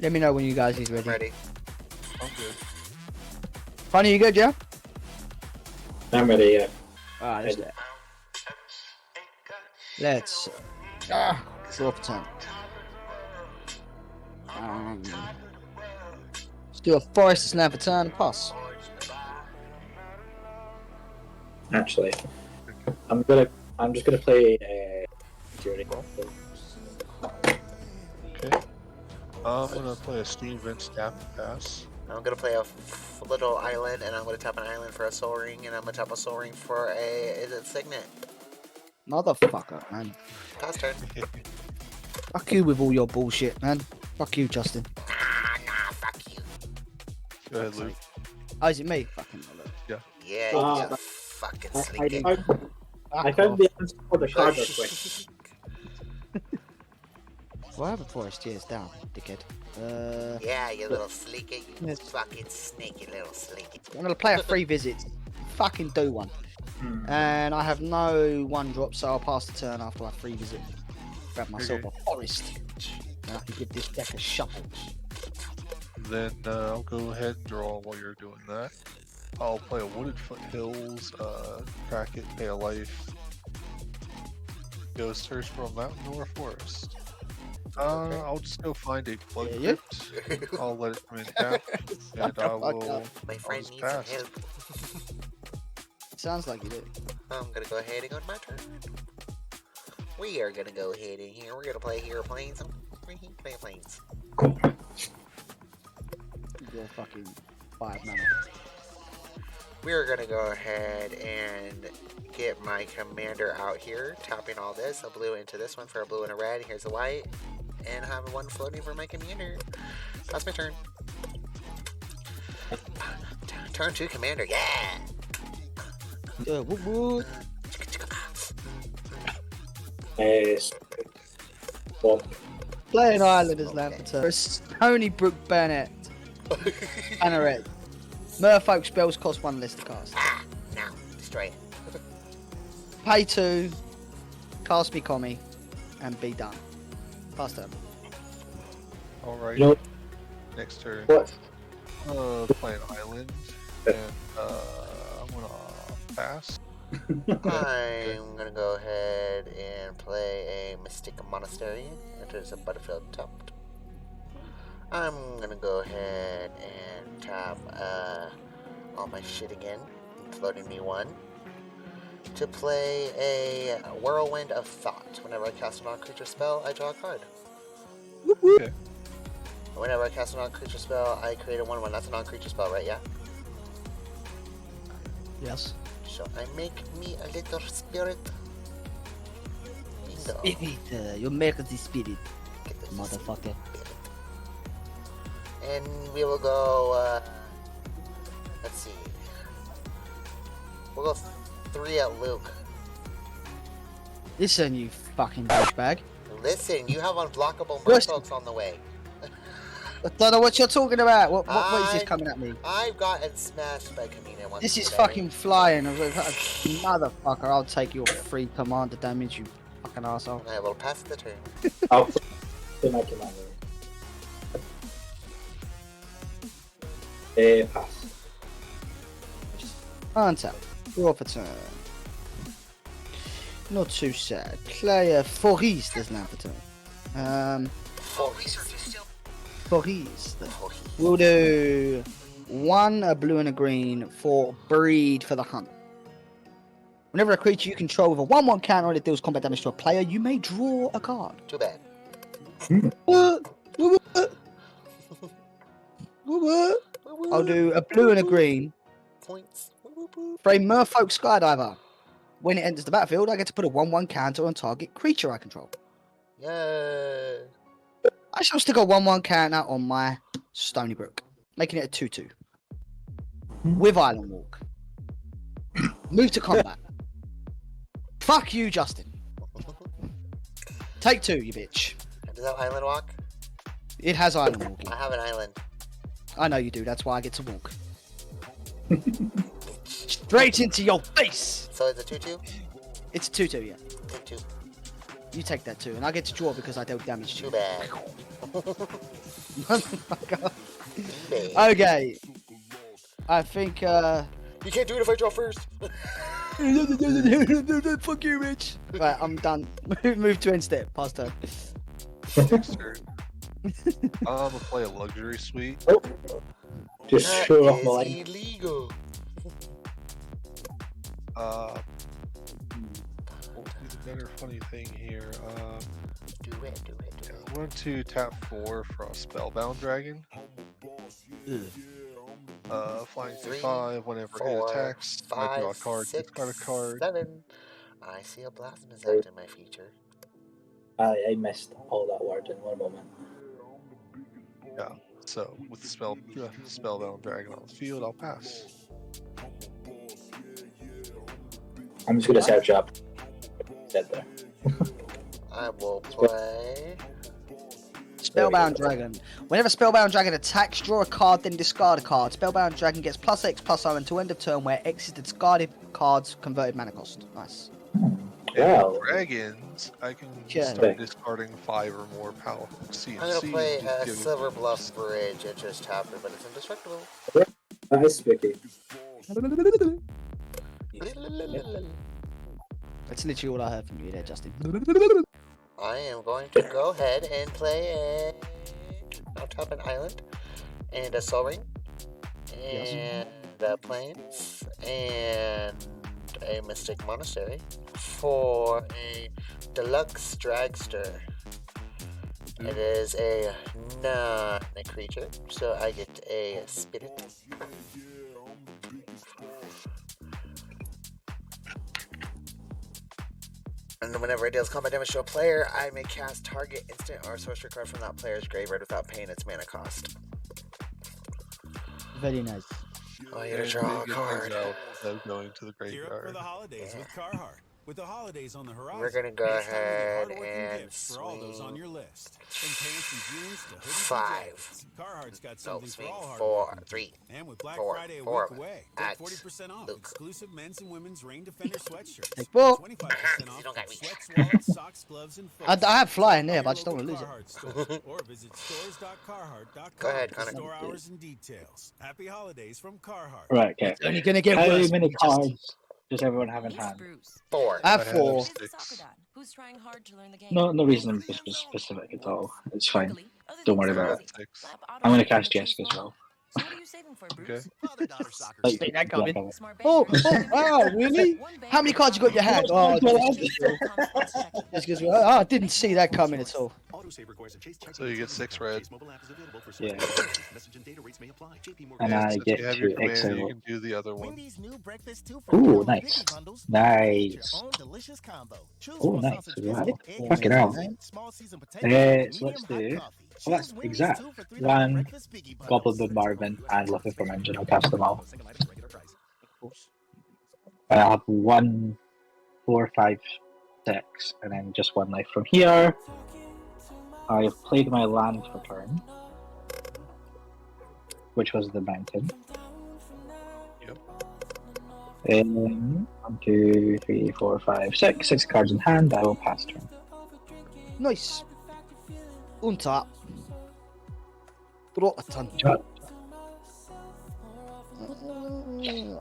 Let me know when you guys is ready. Ready. I'm good. Funny, you good, yeah? I'm ready, yeah. Alright, let's do it. Let's draw for turn. Let's do a forest slam for turn. Pass. Actually, I'm just gonna play Jury. Okay. I'm gonna play a Steam Vince tap and pass. I'm gonna play a little island, and I'm gonna tap an island for a soul ring, and I'm gonna tap a soul ring for a signet. Motherfucker, man. Pass turn. Fuck you with all your bullshit, man. Fuck you, Justin. Nah, fuck you. Go ahead, Luke. Oh, is it me? Fucking Luke. Yeah. Yeah, Ah. you just fucking sneaky. I found the answer for the card real quick. Well, I have a forest. Yeah, it's down, dickhead. Yeah, you little sleeky. You Yes. fucking sneaky little sleeky. I'm gonna play a free visit. Fucking do one. And I have no one drop, so I'll pass the turn after I free visit. Grab myself a forest. And I can give this deck a shuffle. Then I'll go ahead and draw while you're doing that. I'll play a Wooded Foothills, crack it, pay a life. Go search for a mountain or a forest. I'll just go find a plug Yeah, crypt. I'll let it come in tap, and I will. My friend just needs some pass. help. Sounds like you do. I'm gonna go ahead and go to my turn. We are gonna go ahead in here. We're gonna play Hero Planes. Play planes. You're fucking 5 mana. We're gonna go ahead and get my commander out here, tapping all this, a blue into this one for a blue and a red. Here's a white, and have one floating for my commander. That's my turn. Turn 2 commander, yeah! Woo woo. Well, Play an island as land for turn. Stony Brook Burnett. Banneret. Merfolk spells cost 1 less to cast. Now, destroy it. Pay 2. Cast me commie. And be done. Pass turn. Alright. you know Next turn. what? Play an island, and I'm gonna pass. I'm gonna go ahead and play a Mystic Monastery. Enters a battlefield tapped. I'm gonna go ahead and tap all my shit again, floating me 1. To play a Whirlwind of Thought. Whenever I cast a non-creature spell, I draw a card. Okay. Whenever I cast a non-creature spell, I create a 1/1. That's a non-creature spell, right? Yeah? Yes. So I make me a little spirit. Bingo. Spirit. You make the spirit. Get this Motherfucker. spirit. And we will go, let's see. We'll go 3 at Luke. Listen, you fucking douchebag. Listen, you have unblockable Yes. merfolks on the way. I don't know what you're talking about. What is this coming at me? I've gotten smashed by Kamina once This is today. fucking flying. I was like, motherfucker, I'll take your free commander damage, you fucking asshole. I will pass the turn. I'll play my commander. Pass. Untap. Draw for turn. Not too sad. Play a Forest as land for turn. Forest. We'll do 1 a blue and a green for breed for the hunt. Whenever a creature you control with a 1/1 counter and it deals combat damage to a player, you may draw a card. Too bad. What? I'll do a blue and a green Points. for a Merfolk Skydiver. When it enters the battlefield, I get to put a 1/1 counter on target creature I control. Yay. I shall stick a 1/1 counter on my Stony Brook, making it a 2/2. With Island Walk. Move to combat. Fuck you, Justin. Take 2, you bitch. Does that island walk? It has Island Walking. I have an island. I know you do, that's why I get to walk. Straight into your face! So it's a 2/2? It's a 2/2, yeah. Take 2. You take that too, and I get to draw because I dealt damage to Too you. bad. EBay. Okay. I think You can't do it if I draw first. fuck you, Rich. Right, I'm done. Move to end step. Pass turn. Next turn. I'm gonna play a luxury suite. Oh, just That show off my is line. illegal. What would be the better funny thing here? Do it. I want to tap 4 for a Spellbound Dragon. Flying through 5, whenever 4, it attacks, I draw a 5, card, 6, discard a card. 7. I see a Blasphemous Act in my feature. I missed all that word in one moment. Yeah, so with the Spellbound Dragon on the field, I'll pass. I'm just gonna search up. Dead there. I will play. Spellbound Dragon. Whenever Spellbound Dragon attacks, draw a card, then discard a card. Spellbound Dragon gets +X/+O until end of turn, where X is the discarded card's converted mana cost. Nice. Well, Dragons, I can Yeah. start discarding 5 or more powerful CMC. I'm gonna play just a give it- Silver Bluff Bridge. It just tapper, but it's indestructible. that is spooky. That's literally all I heard from you there, Justin. I am going to go ahead and play I'll tap an island and a Soul Ring and Plains and a Mystic Monastery for a Deluxe Dragster. It is a non-creature, so I get a Spirit. And whenever it deals combat damage to a player, I may cast target instant or sorcery card from that player's graveyard without paying its mana cost. Very nice. Oh, I gotta draw a Big card. out without going to the Gear up for graveyard. the holidays with Carhartt. With the holidays on the horizon, We're gonna go it's time to get ahead hardworking and gifts for all those on your list. From pants and jeans to hoodies 5. and jackets, Carhartt's got No, something for all hard 4, working 3. people. And with Black 4, Friday a 4 week away, at get 40% off Luke. exclusive men's and women's Rain Defender sweatshirts. Take 4. 25% off You don't got me. sweats, wallets, socks, gloves, and I have fly in there, Shop but I just don't your want to local lose it. Carhartt store, or visit stores.carhartt.com Go ahead, for Connor. store hours and details. Happy holidays from Carhartt. Right, okay. Only gonna get How worse. many cards does everyone have in He's hand? Bruce. 4. I have I have 4. He's a 6. soccer dad who's trying hard to learn the game. No reason to be specific at all. It's fine. Luckily, other Don't things worry are about easy. it. 6. Slap auto I'm gonna ship on cast the Jessica chase as well. So what are you saving for, Bruce? Father-daughter soccer. Like, See that coming? Black Smart Oh, banker. oh, wow, really? How many cards you got in your hand? Oh, just because I didn't see that coming at all. So you get 6 red. Yeah. And And I since get you have your to commander, exile. you can do the other one. Ooh, nice. Nice. Oh, nice. Wow. Fucking hell. So let's do. Well, that's exact. One Goblin Bombardment and Looking from Engine. I'll cast them all. I have 1, 4, 5, 6, and then just 1 life from here. I have played my land for turn, which was the mountain. Yep. 1, 2, 3, 4, 5, 6. 6 cards in hand. I will pass turn. Nice. Untap. Draw a ton.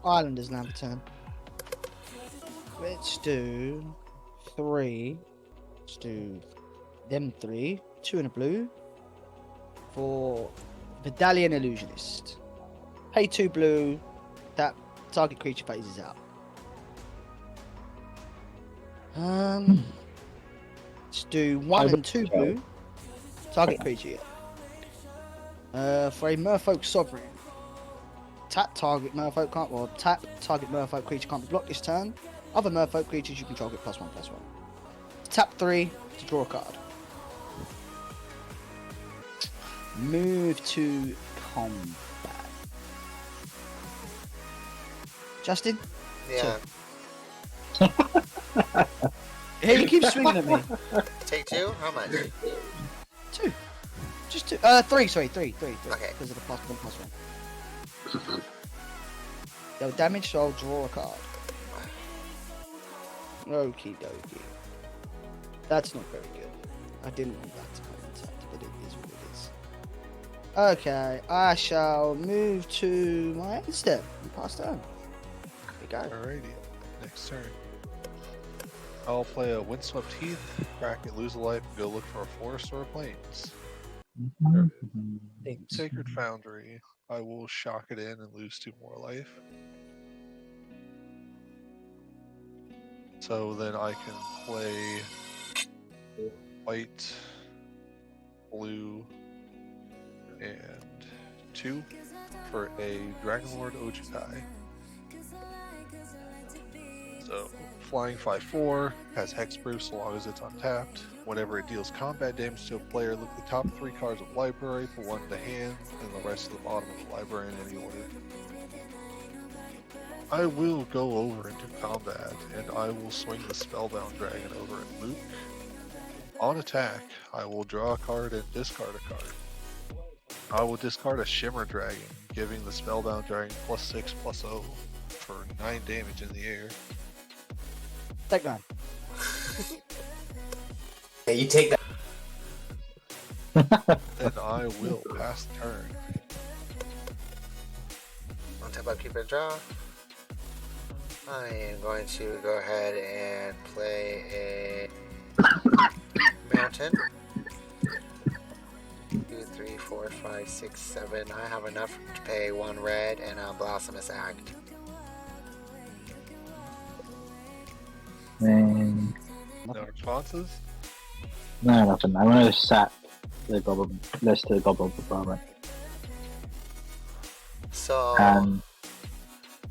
Islanders now turn. Let's do 3. Let's do them 3. 2 in a blue. For Medallion Illusionist. Pay 2 blue. That target creature phases out. Let's do 1 and 2 blue. Target creature. For a Merfolk Sovereign. Tap target Merfolk can't. Well, tap target Merfolk creature can't be blocked this turn. Other Merfolk creatures you control get +1/+1. Tap 3 to draw a card. Move to combat. Justin? Yeah. Hey, you keep swinging at me. Take 2? How much? 2. Just 2. 3, sorry, 3. Okay. Because of the +1/+1. They'll damage, so I'll draw a card. Okie dokie. That's not very good. I didn't want that to come in tapped, but it is what it is. Okay, I shall move to my end step and pass turn. There we go. Alrighty. Next turn. I'll play a Windswept Heath, crack it, lose a life, and go look for a forest or a plains. Sacred Foundry. I will shock it in and lose 2 more life. So then I can play white, blue, and 2 for a Dragonlord Ojutai. So, flying 5/4, has hexproof so long as it's untapped. Whenever it deals combat damage to a player, look at the top 3 cards of the library, put 1 in the hand, and the rest of the bottom of the library in any order. I will go over into combat, and I will swing the Spellbound Dragon over at Luke. On attack, I will draw a card and discard a card. I will discard a Shimmer Dragon, giving the Spellbound Dragon +6/+0 for 9 damage in the air. Take that. Hey, you take that. Then I will pass turn. On tap upkeep and draw. I am going to go ahead and play a mountain. 2, 3, 4, 5, 6, 7. I have enough to pay 1 red and a Blasphemous Act. And No responses? no, nothing. I'm gonna sack the goblin. List the goblin performance. So,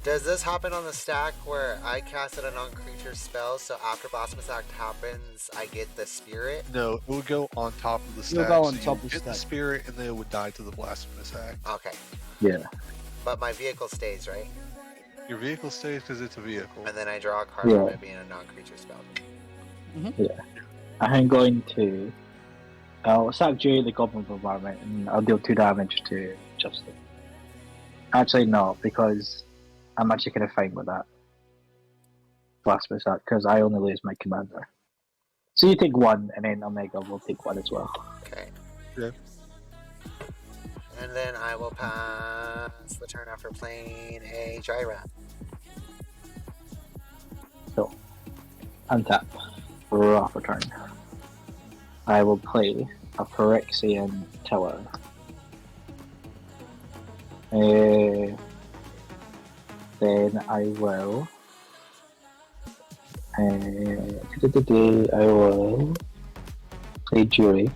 does this happen on the stack where I casted a non-creature spell, so after Blasphemous Act happens, I get the spirit? No, it would go on top of the stack. It'll go on so top you of the get the stack. spirit, and then it would die to the Blasphemous Act. Okay. Yeah. But my vehicle stays, right? Your vehicle stays because it's a vehicle. And then I draw a card from it being a non-creature spell. I'm going to. I'll sack Jerry the goblin bombardment, and I'll deal 2 damage to Justin. Actually, no, because I'm actually kind of fine with that. Blasphemous Act, because I only lose my commander. So you take 1, and then Omega will take 1 as well. Okay. Yeah. And then I will pass the turn after playing a Gyrat. So, untap. Raw for turn. I will play a Phyrexian Tower. Then I will. I will play Jury.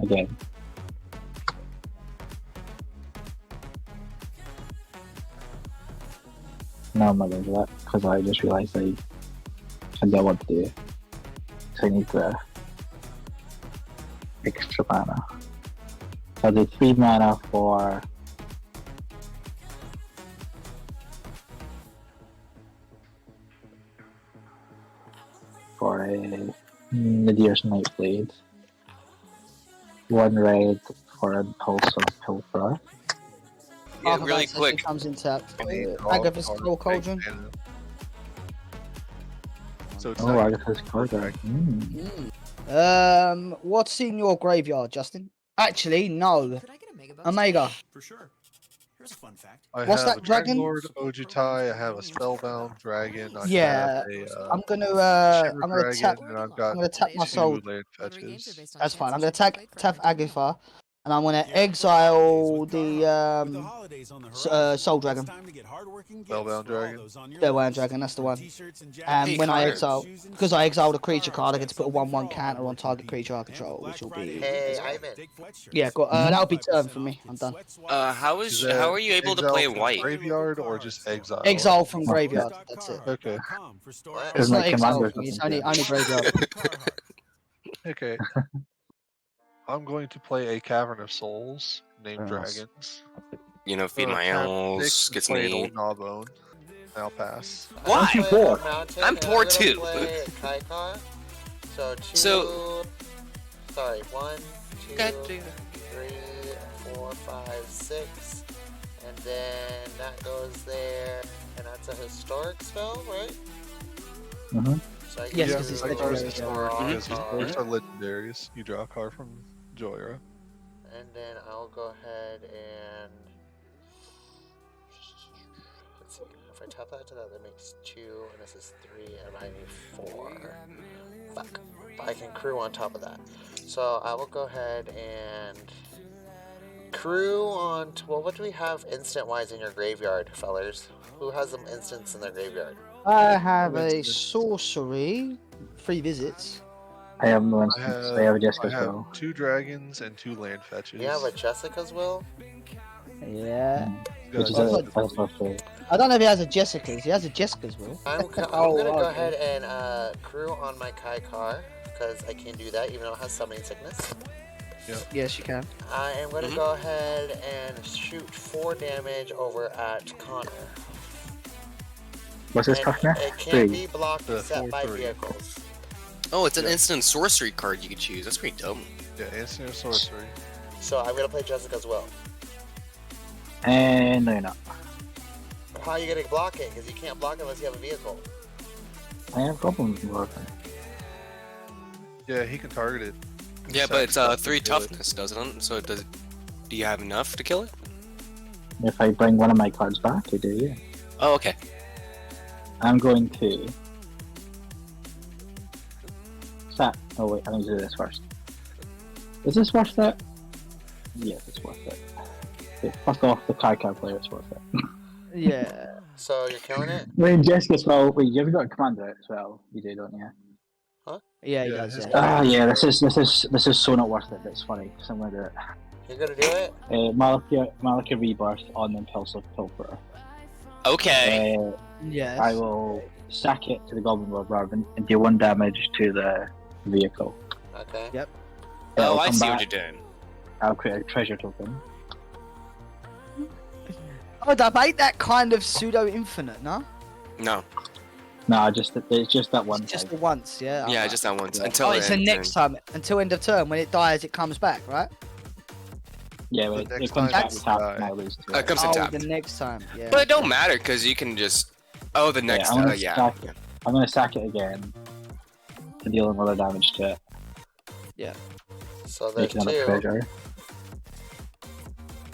Again. No, I'm not going to do that because I just realized I don't want to do it. So I need the extra mana. So I did 3 mana for a Nadir's Nightblade. 1 red for a Pulse of Pilfer. Yeah, Half of really that session quick. comes in tapped. And then Agatha's draw a Skull card, Cauldron. and- So it's Oh, not Agatha's Cauldron. What's in your graveyard, Justin? Actually, no. Could I get a mega bucks? Omega. For sure. Here's a fun fact. I What's have that a dragon? Dragonlord Ojutai, I have a Spellbound Dragon, I Yeah, have a I'm gonna Shimmer I'm gonna Dragon, tap and I've I'm got gonna tap my 2 soul. land Lottery games are fetches. based on That's fine. I'm chances gonna you played tap for a hundred. Agatha, and I'm gonna Yeah, exile with Carl. the With the holidays on the horizon, Soul it's Dragon. time to get hardworking gifts Spellbound for all Dragon. those on your Spellbound list. Dragon, that's the one. T-shirts and And Hey, when I Connor. exile, because I exiled a creature card, I get to put a 1/1 counter on target creature I control, which will be Hey, Ivan. yeah. That'll be turn for me. I'm done. How Is is that how are you able to exile play in from white? Graveyard or just exile? Exile from graveyard. That's it. Okay. What? It's my not exile commander for me. It's doesn't only do graveyard. Okay. I'm going to play a Cavern of Souls named Yes. Dragons. You know, feed So my tap animals, 6 get and some play an meat. old Gnawbone. I'll pass. Why? you poor? I'm poor too. Play Kaikar. So 2. So- Sorry, 1, 2, Got 3, you. 4, 5, 6. And then that goes there. And that's a historic spell, right? Mhm. So I Yes, can 'cause it's do legendary, draw a Because his card, cards are legendaries. You draw a card from Joyra. and then I'll go ahead and let's see. If I tap that to that makes 2, and this is 3, and I need 4. Fuck. But I can crew on top of that. So I will go ahead and crew on. Well, what do we have instant wise in your graveyard, fellers? Who has some instants in their graveyard? I have a sorcery, 3 visits. I have no I instance. have, I have a Jessica I have Spell. 2 dragons and 2 land fetches. You have a Jessica's Will? Yeah. Which is Well, a look- that's not fair. I don't know if he has a Jessica's. He has a Jessica's will. I'm gonna go ahead and crew on my Kai Car, because I can do that even though it has summoning sickness. Yes, you can. I am going to go ahead and shoot 4 damage over at Connor. What's his And toughness? it can't 3. be blocked except by 4/3. vehicles. Oh, it's an instant sorcery card you can choose. That's pretty dope. Yeah, instant or sorcery. So I'm going to play Jessica's Will. And no, you're not. How are you going to block it? Because you can't block it unless you have a vehicle. I have goblins working. Yeah, he can target it. Yeah, but it's 3 Kill it. toughness, doesn't it? So it does. Do you have enough to kill it? If I bring one of my cards back, I do. Yeah. Oh, okay. I'm going to. Sat. Oh wait, I need to do this first. Is this worth it? Yes, it's worth it. Okay, fuck off the Kai player. It's worth it. Yeah. So you're killing it? I mean, Jessica as well. Wait, you've got a commander as well. You do, don't you? Yeah, he Yeah, does. his- Yeah. Ah, yeah. This is so not worth it. But it's funny because I'm gonna do it. You're going to do it? Malika Rebirth on Impulsive Pilfer. Okay. Yes. I will sack it to the Goblin Lord rather and deal 1 damage to the vehicle. Okay. Yep. Oh, It'll I come see back, what you're doing. I'll create a treasure token. Oh, that ain't that kind of pseudo infinite, no? No. No, it's just that one. It's just time. the once, yeah. Yeah, Alright. just that once. Yeah. Until Oh, it it's the ends, next time until end of turn. When it dies, it comes back, right? Yeah, The but next it comes time back you with half die. and I lose to It it. comes to Oh, tap. the next time. Yeah. But it don't matter because you can just. Oh, the next. I'm gonna Yeah. sack it. I'm gonna sack it again to deal another damage to it, So there's making another 2. treasure.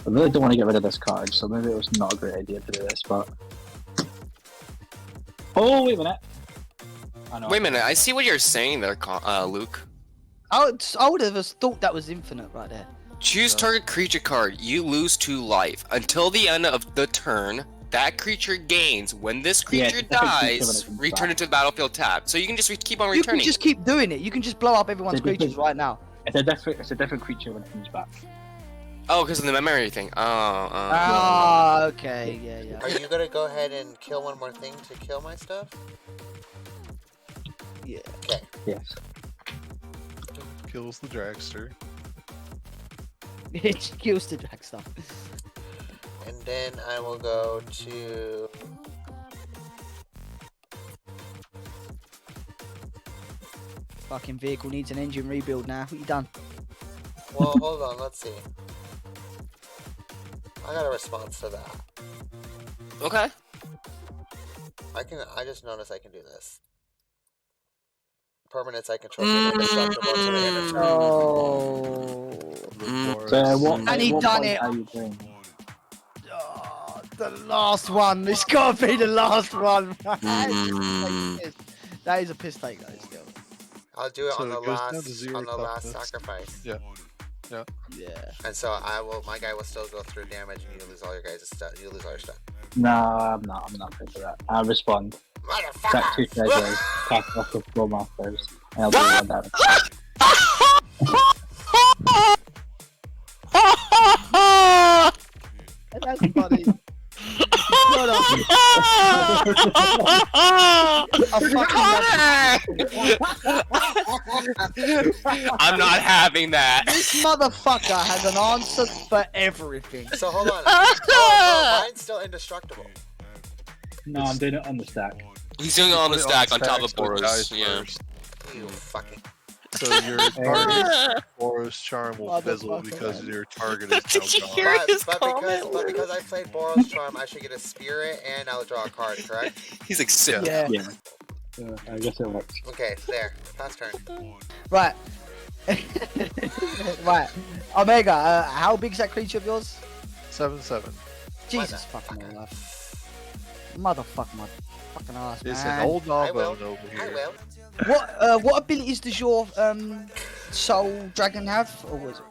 I really don't want to get rid of this card, so maybe it was not a great idea to do this, but... Oh, wait a minute! I know. Wait a minute. I see what you're saying there, Luke. I would have thought that was infinite right there. Choose target creature card. You lose 2 life until the end of the turn. That creature gains. When this Yeah, creature it's a different creature when dies, it comes return back. it to the battlefield tapped. So you can just keep on You can returning. just keep doing it. You can just blow up everyone's It's a different- creatures right now. It's a different creature when it comes back. Oh, because of the memory thing. Ah, okay, yeah. Are you going to go ahead and kill one more thing to kill my stuff? Yeah. Okay. Yes. Kills the dragster. It kills the drag stuff. And then I will go to... Fucking vehicle needs an engine rebuild now. What you done? Well, hold on. Let's see. I got a response to that. Okay. I just noticed I can do this. Permanents I control are indestructible to the end of turn. Oh. So what, And he what done point it. Are you doing? Oh, the last one. It's got to be the last one. That is a piss take, though. Still. I'll do it So on the it goes down to 0 last toughness. sacrifice. Yeah. Yeah. And so my guy will still go through damage, and you lose all your guys' stuff. You lose all your stuff. No, I'm not going to do that. I'll respond. Sack 2 Motherfucker! treasures, cast off with Flow Masters, and I'll do 1 damage. That's funny. Shut up. I'm not having that. This motherfucker has an answer for everything. So hold on. Oh, mine's still indestructible. No, I'm doing it on the stack. He's doing it on the Put it stack on top stack of so it Boros. dies Yeah. first. You fucking. So your target Boros charm will fizzle Motherfucker. because your target is Did you now hear gone. his But comment? because I played Boros Charm, I should get a spirit and I'll draw a card, correct? He's like, sit. Yeah. Yeah. I guess it works. Okay, there. Pass turn. Right. Right. Omega, how big's that creature of yours? 7/7. Jesus fucking alive. Motherfucker, my fucking ass, It's man. an old I will. Gnawbone over I here. will. What abilities does your soul dragon have? Or was it?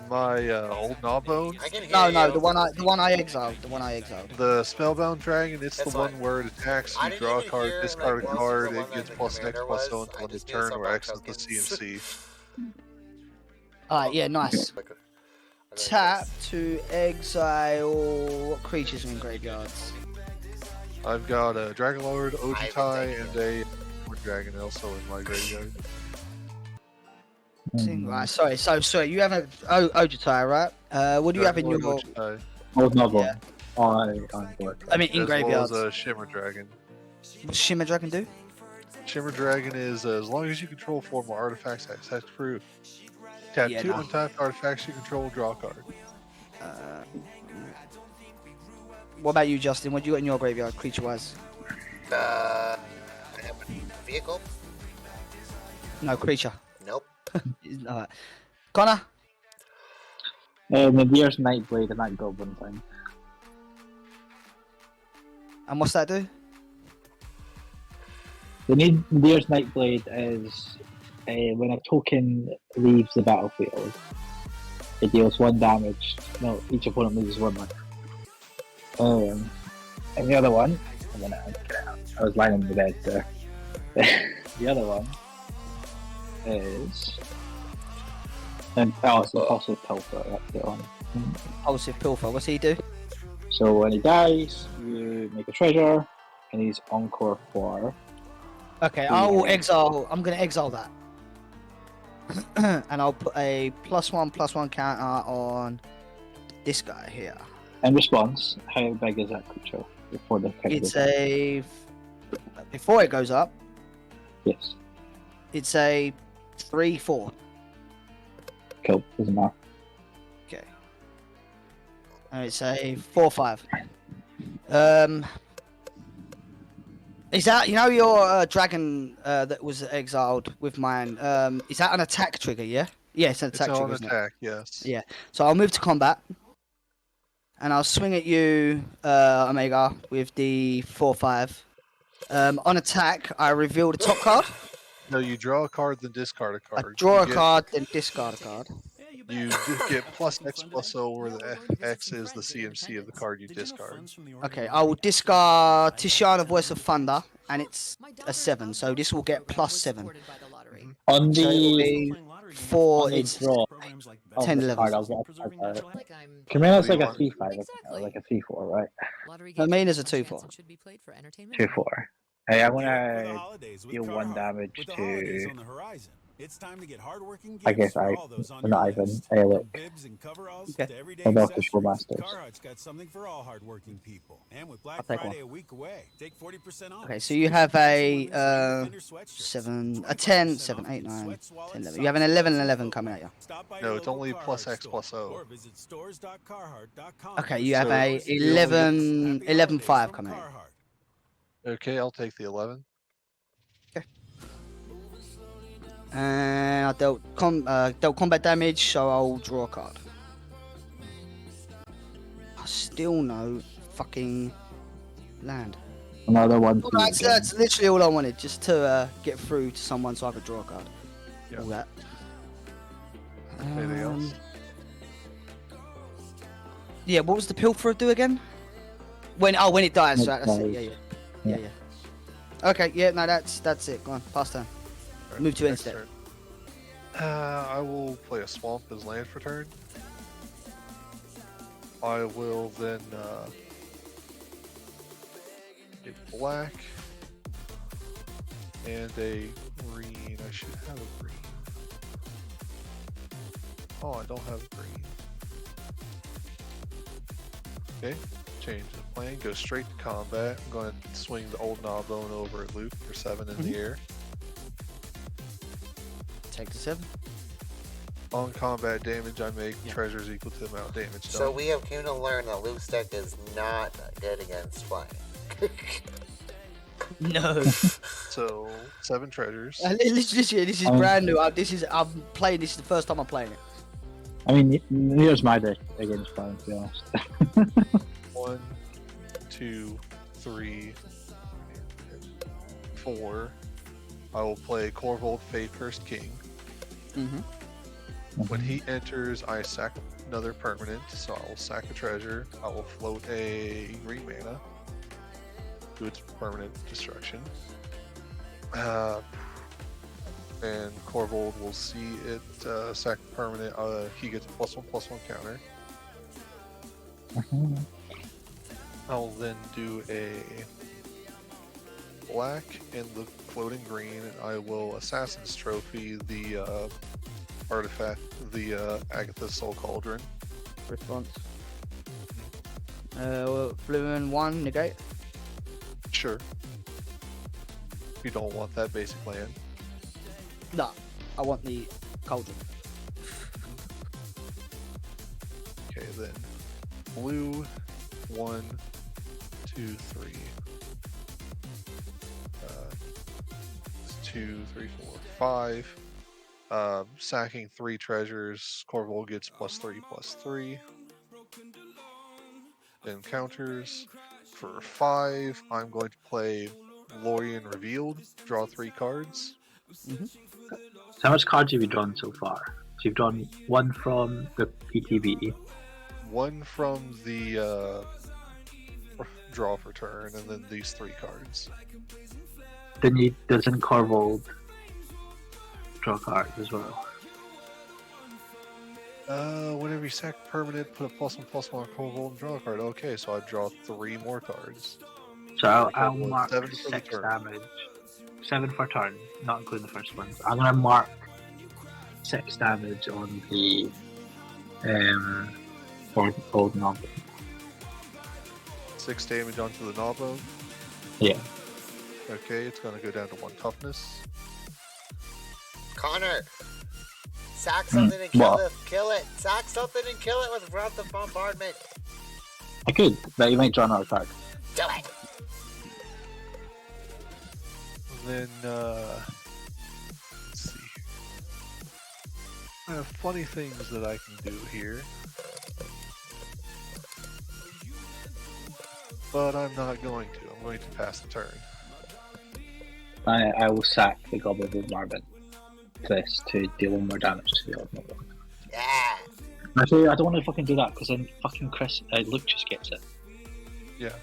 My old Gnawbone, I can hear No, you. the one I exiled. The one I exiled. the Spellbound Dragon, it's That's the one fine. where it attacks, I you didn't draw a even card, hear, discard like, a what card, the it one gets that the +X commander +0 was. until I end of just knew turn or Spellbound X is the tokens. CMC. Alright, yeah, nice. Okay. Tap to exile what creatures are in graveyards. I've got a Dragon Lord, I haven't Ojutai, taken and a Wood Dragon also in my graveyard. Right, sorry, you have a Ojutai, right? What do you have in Dragon your? Lord, Ojutai, Oh, no, Yeah. on board. I mean, in as well graveyards. as a Shimmer Dragon. What does Shimmer Dragon do? Shimmer Dragon is as long as you control 4 more artifacts, that's hexproof. Tap Yeah, 2 nah. untapped artifacts you control, draw a card. What about you, Justin? What do you got in your graveyard, creature-wise? I have a vehicle. No, creature. Nope. Alright. Connor? Nadir's Nightblade, the Night Goblin thing. And what's that do? The Nadir's Nightblade is when a token leaves the battlefield, it deals 1 damage. No, each opponent loses 1 life. And the other one, I was lying in the bed there. The other one is. It's Impulsive Pilfer, that's the one. Impulsive Pilfer. What's he do? So when he dies, you make a treasure, and he's Encore 4. Okay, I will exile. I'm going to exile that. And I'll put a +1/+1 counter on this guy here. In response, how big is that creature before the counter It's goes up? before it goes up, Yes. it's a 3/4. Cool, doesn't matter. Okay. And it's a 4/5. Is that, you know, your dragon that was exiled with mine? Is that an attack trigger? Yeah. Yeah, it's an It's attack on trigger. Isn't it? attack, yes. Yeah. So I'll move to combat, and I'll swing at you, Omega, with the 4/5. On attack, I reveal the top card. No, you draw a card, then discard a I card. draw You a card, then discard a card. You get +X+0 where the X is the CMC of the card you discard. Okay, I will discard Tishiana Voice of Thunder, and it's a 7, so this will get +7. On So it'll the be 4, on the it's draw 10, of the 11. card, I'll get a card for it. Like I'm Kamina's like a What 3/5, Exactly. like a 3/4, right? lottery I games mean, have it's a some 2/4. chance and should be played for entertainment. 2/4. Hey, I'm For the gonna holidays with deal 1 Carhartt. damage With the holidays to. on the horizon, it's time to get hardworking I gifts guess for I. all those on Well, your not even. list. Hey, look. From bibs and coveralls Okay. to everyday About the Show accessories, Masters. Carhartt's got something for all hardworking people. And with I'll Black take Friday one. a week away, take 40% off. Okay, so you have a Defender sweatshirts, 7, a 25% 10, off 7, 8, in 9, sweats, wallets, 10, 11. socks, You have an gloves, 11, and 11 footwear. coming at you. Stop by No, your it's local only Carhartt +X+O. store or visit stores.carhartt.com. Okay, for you have So a stores, 11, happy 11 holidays 5 from coming at you. Carhartt. Okay, I'll take the 11. And I dealt combat damage, so I'll draw a card. I still no fucking land. Another one. Well, for you, that's literally all I wanted, just to get through to someone so I could draw a card. Yeah. All that. Anything else? Yeah, what was the pilfer do again? When it dies, When so it that's it. dies. Yeah. Okay, yeah, no, that's it. Go on, pass turn. Alright, Move to next instead. turn. I will play a swamp as land for turn. I will then get black and a green. I should have a green. Oh, I don't have a green. Okay, change the plan. Go straight to combat. I'm going to swing the old Gnawbone over at Luke for 7 in the air. Take the 7. On combat damage, I make treasures equal to the amount of damage done. So we have came to learn that Luke's deck is not good against flying. No. So 7 treasures. Literally, this is brand new. I'm playing this is the first time I'm playing it. I mean, here's my deck against Brian, to be honest. 1, 2, 3, 4. I will play Corvold Fate First King. When he enters, I sack another permanent, so I will sack a treasure. I will float a green mana to its permanent destruction. And Corvold will see it sack permanent. He gets a +1/+1 counter. I'll then do a black and the floating green. I will Assassin's Trophy the artifact, the Agatha's Soul Cauldron. Response. Blue and 1 negate. Sure. You don't want that basic land. No, I want the cauldron. Okay, then blue 1, 2, 3. 2, 3, 4, 5. Sacking 3 treasures. Corvold gets +3/+3. Then counters. For 5, I'm going to play Lorien Revealed. Draw 3 cards. So how much cards have you drawn so far? So you've drawn 1 from the PTB. 1 from the draw for turn, and then these 3 cards. Then doesn't Corvold draw cards as well? Whenever you sack permanent, put a +1/+1 on Corvold and draw a card. Okay, so I draw 3 more cards. So I'll mark 7 for the 6 turn. damage. 7 for turn, not including the first one. I'm gonna mark 6 damage on the old knob. 6 damage onto the Nobbo. Yeah. Okay, it's gonna go down to 1 toughness. Connor, sack something and kill it. Sack something and kill it with Wrath of Bombardment. I could, but you might draw another card. Do it. Then, let's see. I have funny things that I can do here. But I'm not going to. I'm going to pass the turn. I will sack the Goblin Bombardment this to deal 1 more damage to the old knob. Yeah. Actually, I don't want to fucking do that because then fucking Luke just gets it. Yeah.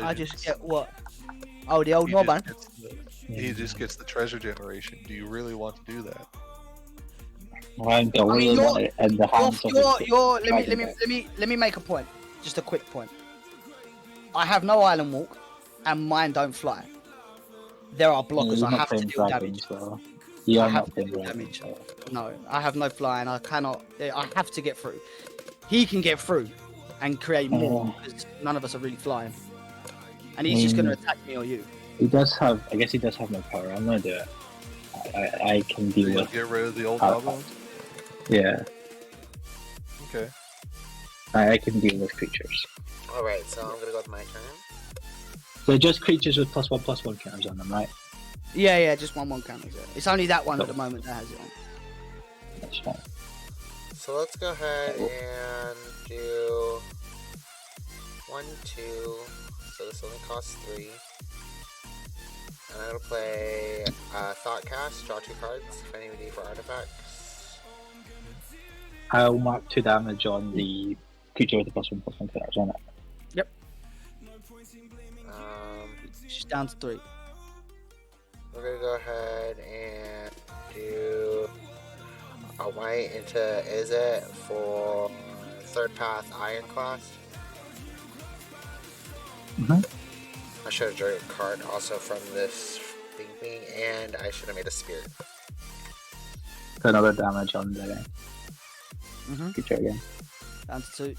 I just get what? Oh, the old Norman. He just gets the treasure generation. Do you really want to do that? Well, I don't really want it in the hands of let me make a point. Just a quick point. I have no Island Walk, and mine don't fly. There are blockers. I have to deal damage. You I are have not to deal damage. No, I have no fly, and I cannot. I have to get through. He can get through and create more because none of us are really flying, and he's just going to attack me or you. He does have. I guess he does have no power. I'm gonna do it. I can deal with. Get rid of the old goblins? Yeah. Okay. I can deal with creatures. Alright, so I'm gonna go with my turn. So just creatures with +1/+1 counters on them, right? Yeah, just 1/1 counters. It's only that one at the moment that has it on. That's fine. So let's go ahead and do 1, 2. So this only costs 3. And I'm gonna play Thoughtcast, draw 2 cards, if any need for artifacts. I'll mark 2 damage on the creature with the +1/+1 counters on it. Yep. She's down to 3. We're gonna go ahead and do a white into Izzet for 3rd Path Ironclast. I should have drew a card also from this thing, and I should have made a spirit. So another damage on the creature again. Down to 2.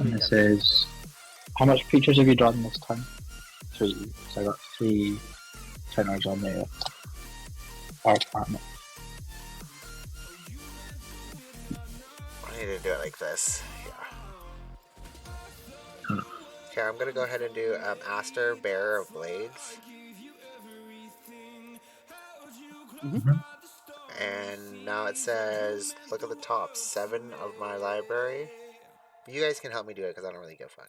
This is how much creatures have you drawn this time? 3. So I got 3 counters on the art apartment. I I need to do it like this. Yeah. Okay, I'm gonna go ahead and do Aster, Bearer of Blades. And now it says, look at the top 7 of my library. You guys can help me do it because I don't really give a fuck.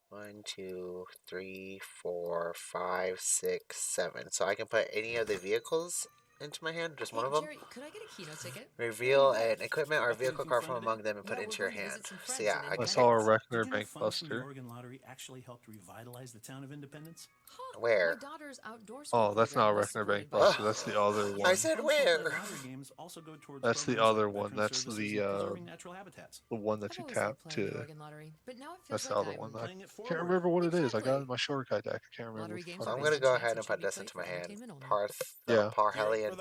1, 2, 3, 4, 5, 6, 7. So I can put any of the vehicles into my hand, just one of them. Jerry, could I get a keynote ticket? Reveal an equipment or vehicle card from among them and put it into your hand. So yeah, I I can saw a pick. Reckoner Did you know Bank funds from the Buster. Oregon Lottery actually helped revitalize the town of Independence? Where? My daughter's outdoor Oh, that's not a program was Reckoner Bank supported by- Buster. That's the other I one. said Funds from where? play lottery games also go towards That's the programs other like one. veteran That's services the and preserving natural habitats. one I've that you always tap loved playing the to. Oregon Lottery, but now it feels That's the like other I'm one. I Playing it can't forward. remember what it is. I got it Exactly. in my shortcut deck. I can't remember Lottery what the games fuck So are I'm it gonna is. go chance ahead and and should put be this played into for my hand. entertainment only. Yeah. Parhelion 2.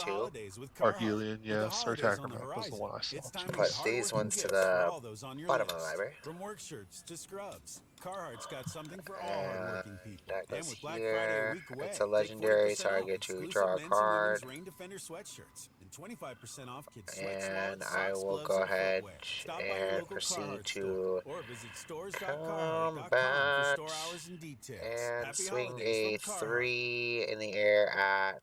Parhelion, yeah. With the Star holidays Attacker on the Map was the horizon, one I saw. it's time to Put get these hardworking ones to gifts the for all those on your bottom of the list. library. From work shirts to scrubs, Carhartt's got something for all And hardworking people. that And goes with Black Friday a here. week away, It's a take legendary, 40% so I off get to exclusive draw a men's and card. women's Rain Defender sweatshirts and 25% off kids' sweats, And wallets, I socks, will gloves, go and ahead footwear. Stop by your and local proceed Carhartt to store or visit stores.carhartt.com for combat store hours and details. and Happy swing holidays a from Carhartt. 3 in the air at.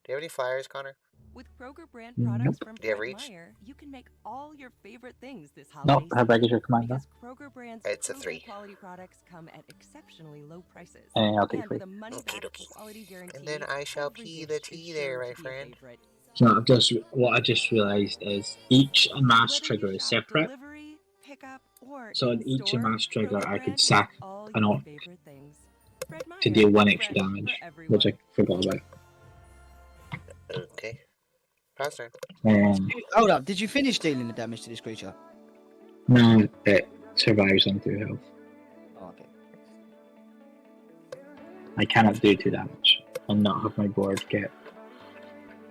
Do you have any flyers, Connor? With Kroger brand Nope. products from Do you have Fred reach? Meyer, you can make all your favorite things this Nope. holiday How big is your season. commander? Because Kroger brand's It's a proven 3. quality products come at exceptionally low prices. I'll take And with 3. a money-back Okie dokie. quality guarantee, And then I shall pee every the gift tea is there, sure my to be a friend. favorite. So what I just realised is each mass Whether trigger you is shop separate. delivery, pickup, or So on in each store, mass trigger, Kroger I could brand sack has all an your orc favorite things. Fred to Meyer, deal 1 extra fresh for damage, everyone. which I forgot about. Okay. Pass turn. Hold up. Did you finish dealing the damage to this creature? No, it survives on 2 health. Oh, okay. I cannot do 2 damage and not have my board get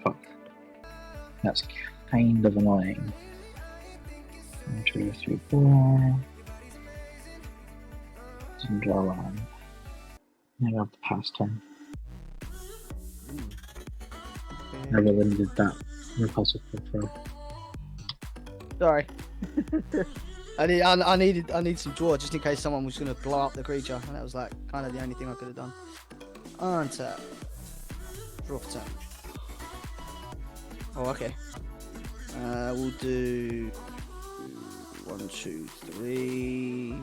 fucked. That's kind of annoying. 1, 2, 3, 4. And draw 1. I have to pass turn. I really needed that repulsive throw. Sorry. I need some draw just in case someone was gonna blow up the creature, and that was like kind of the only thing I could have done. Untap. Draw for turn. Oh, okay. We'll do 1, 2, 3,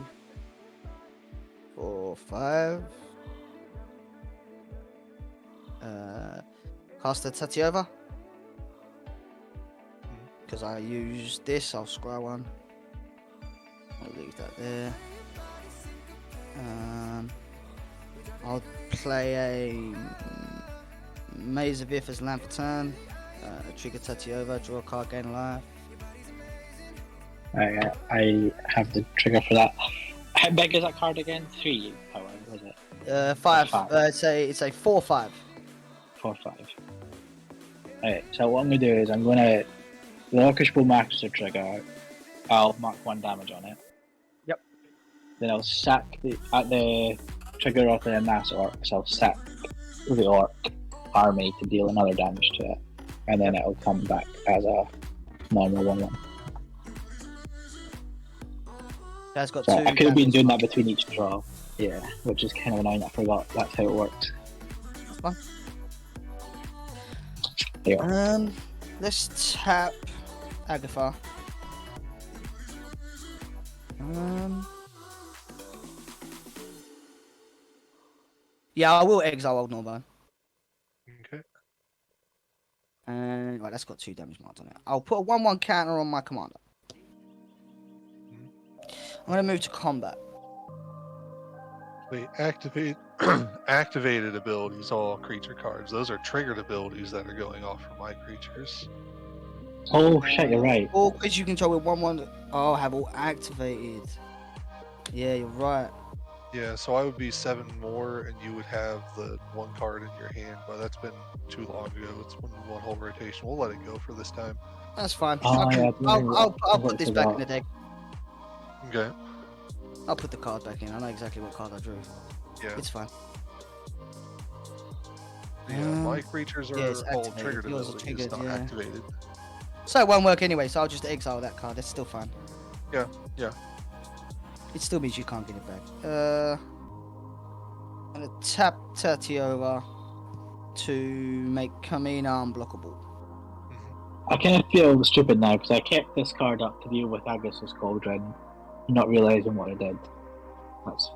4, 5. Cast the Tatiova. Because I used this, I'll scroll 1. I'll leave that there. I'll play a Maze of If as land for turn. Trigger Tatiova, draw a card, gain a life. I have the trigger for that. How big is that card again? 3 power, was it? 5. 5. It's a 4/5. 4/5. Alright, so what I'm gonna do is I'm gonna the Orcish Bull Master trigger. I'll mark 1 damage on it. Yep. Then I'll sack the trigger of the mass orcs. I'll sack the orc army to deal another damage to it, and then it'll come back as a normal 1/1. That's got So 2. I could have been damage. doing that between each draw. Yeah, which is kind of annoying. I forgot that's how it works. That's fine. Yeah. Let's tap Agatha. Yeah, I will exile Old Norburn. Okay. And right, that's got 2 damage marks on it. I'll put a 1/1 counter on my commander. I'm gonna move to combat. Wait, activated abilities, all creature cards. Those are triggered abilities that are going off for my creatures. Oh shit, you're right. All creatures you control with 1/1. Oh, have all activated. Yeah, you're right. Yeah, so I would be 7 more, and you would have the 1 card in your hand, but that's been too long ago. It's been 1 whole rotation. We'll let it go for this time. That's fine. Oh, yeah, I'll put this back in the deck. Okay. I'll put the card back in. I know exactly what card I drew. Yeah. It's fine. Yeah, my creatures are yeah, it's all activated. triggered Yours are abilities, triggered, not yeah. activated. So it won't work anyway, so I'll just exile that card. That's still fine. Yeah. It still means you can't get it back. I'm gonna tap Tatiova to make Kamina unblockable. I kind of feel stupid now because I kept this card up to deal with Agus's Cauldron, not realizing what I did. That's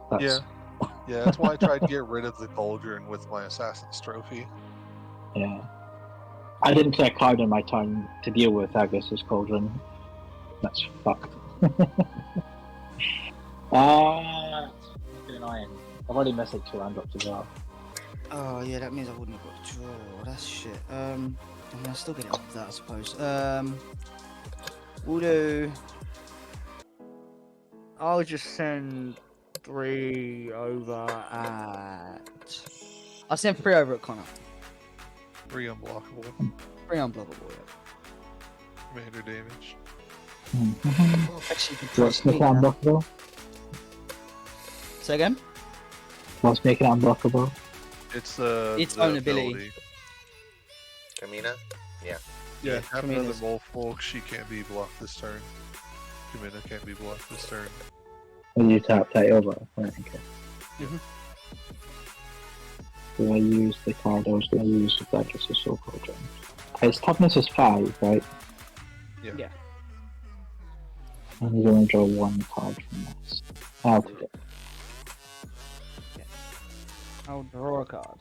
Yeah, that's why I tried to get rid of the Cauldron with my Assassin's Trophy. yeah. I didn't play a card on my turn to deal with Agus's Cauldron. That's fucked. That's fucking annoying. I've already missed like 2 land drops as well. Oh yeah, that means I wouldn't have got a draw. That's shit. I mean, I'll still get it off that, I suppose. We'll do. I'll just send 3 over at. I'll send 3 over at Connor. 3 unblockable. 3 unblockable. Yeah. Commander damage. Actually, you can What's trust me making it now. unblockable? Say again. What's making it unblockable? It's Its the own ability. Kamina? Yeah. Yeah, have Kamina's- another Wolfolk. She can't be blocked this turn. Kamina can't be blocked this turn. When you tap that over. Right, okay. Mhm. Do I use the card I was going to use with Agus's Soul Cauldron? Its toughness is 5, right? Yeah. Yeah. And you're going to draw 1 card from this. I'll take it. I'll draw a card.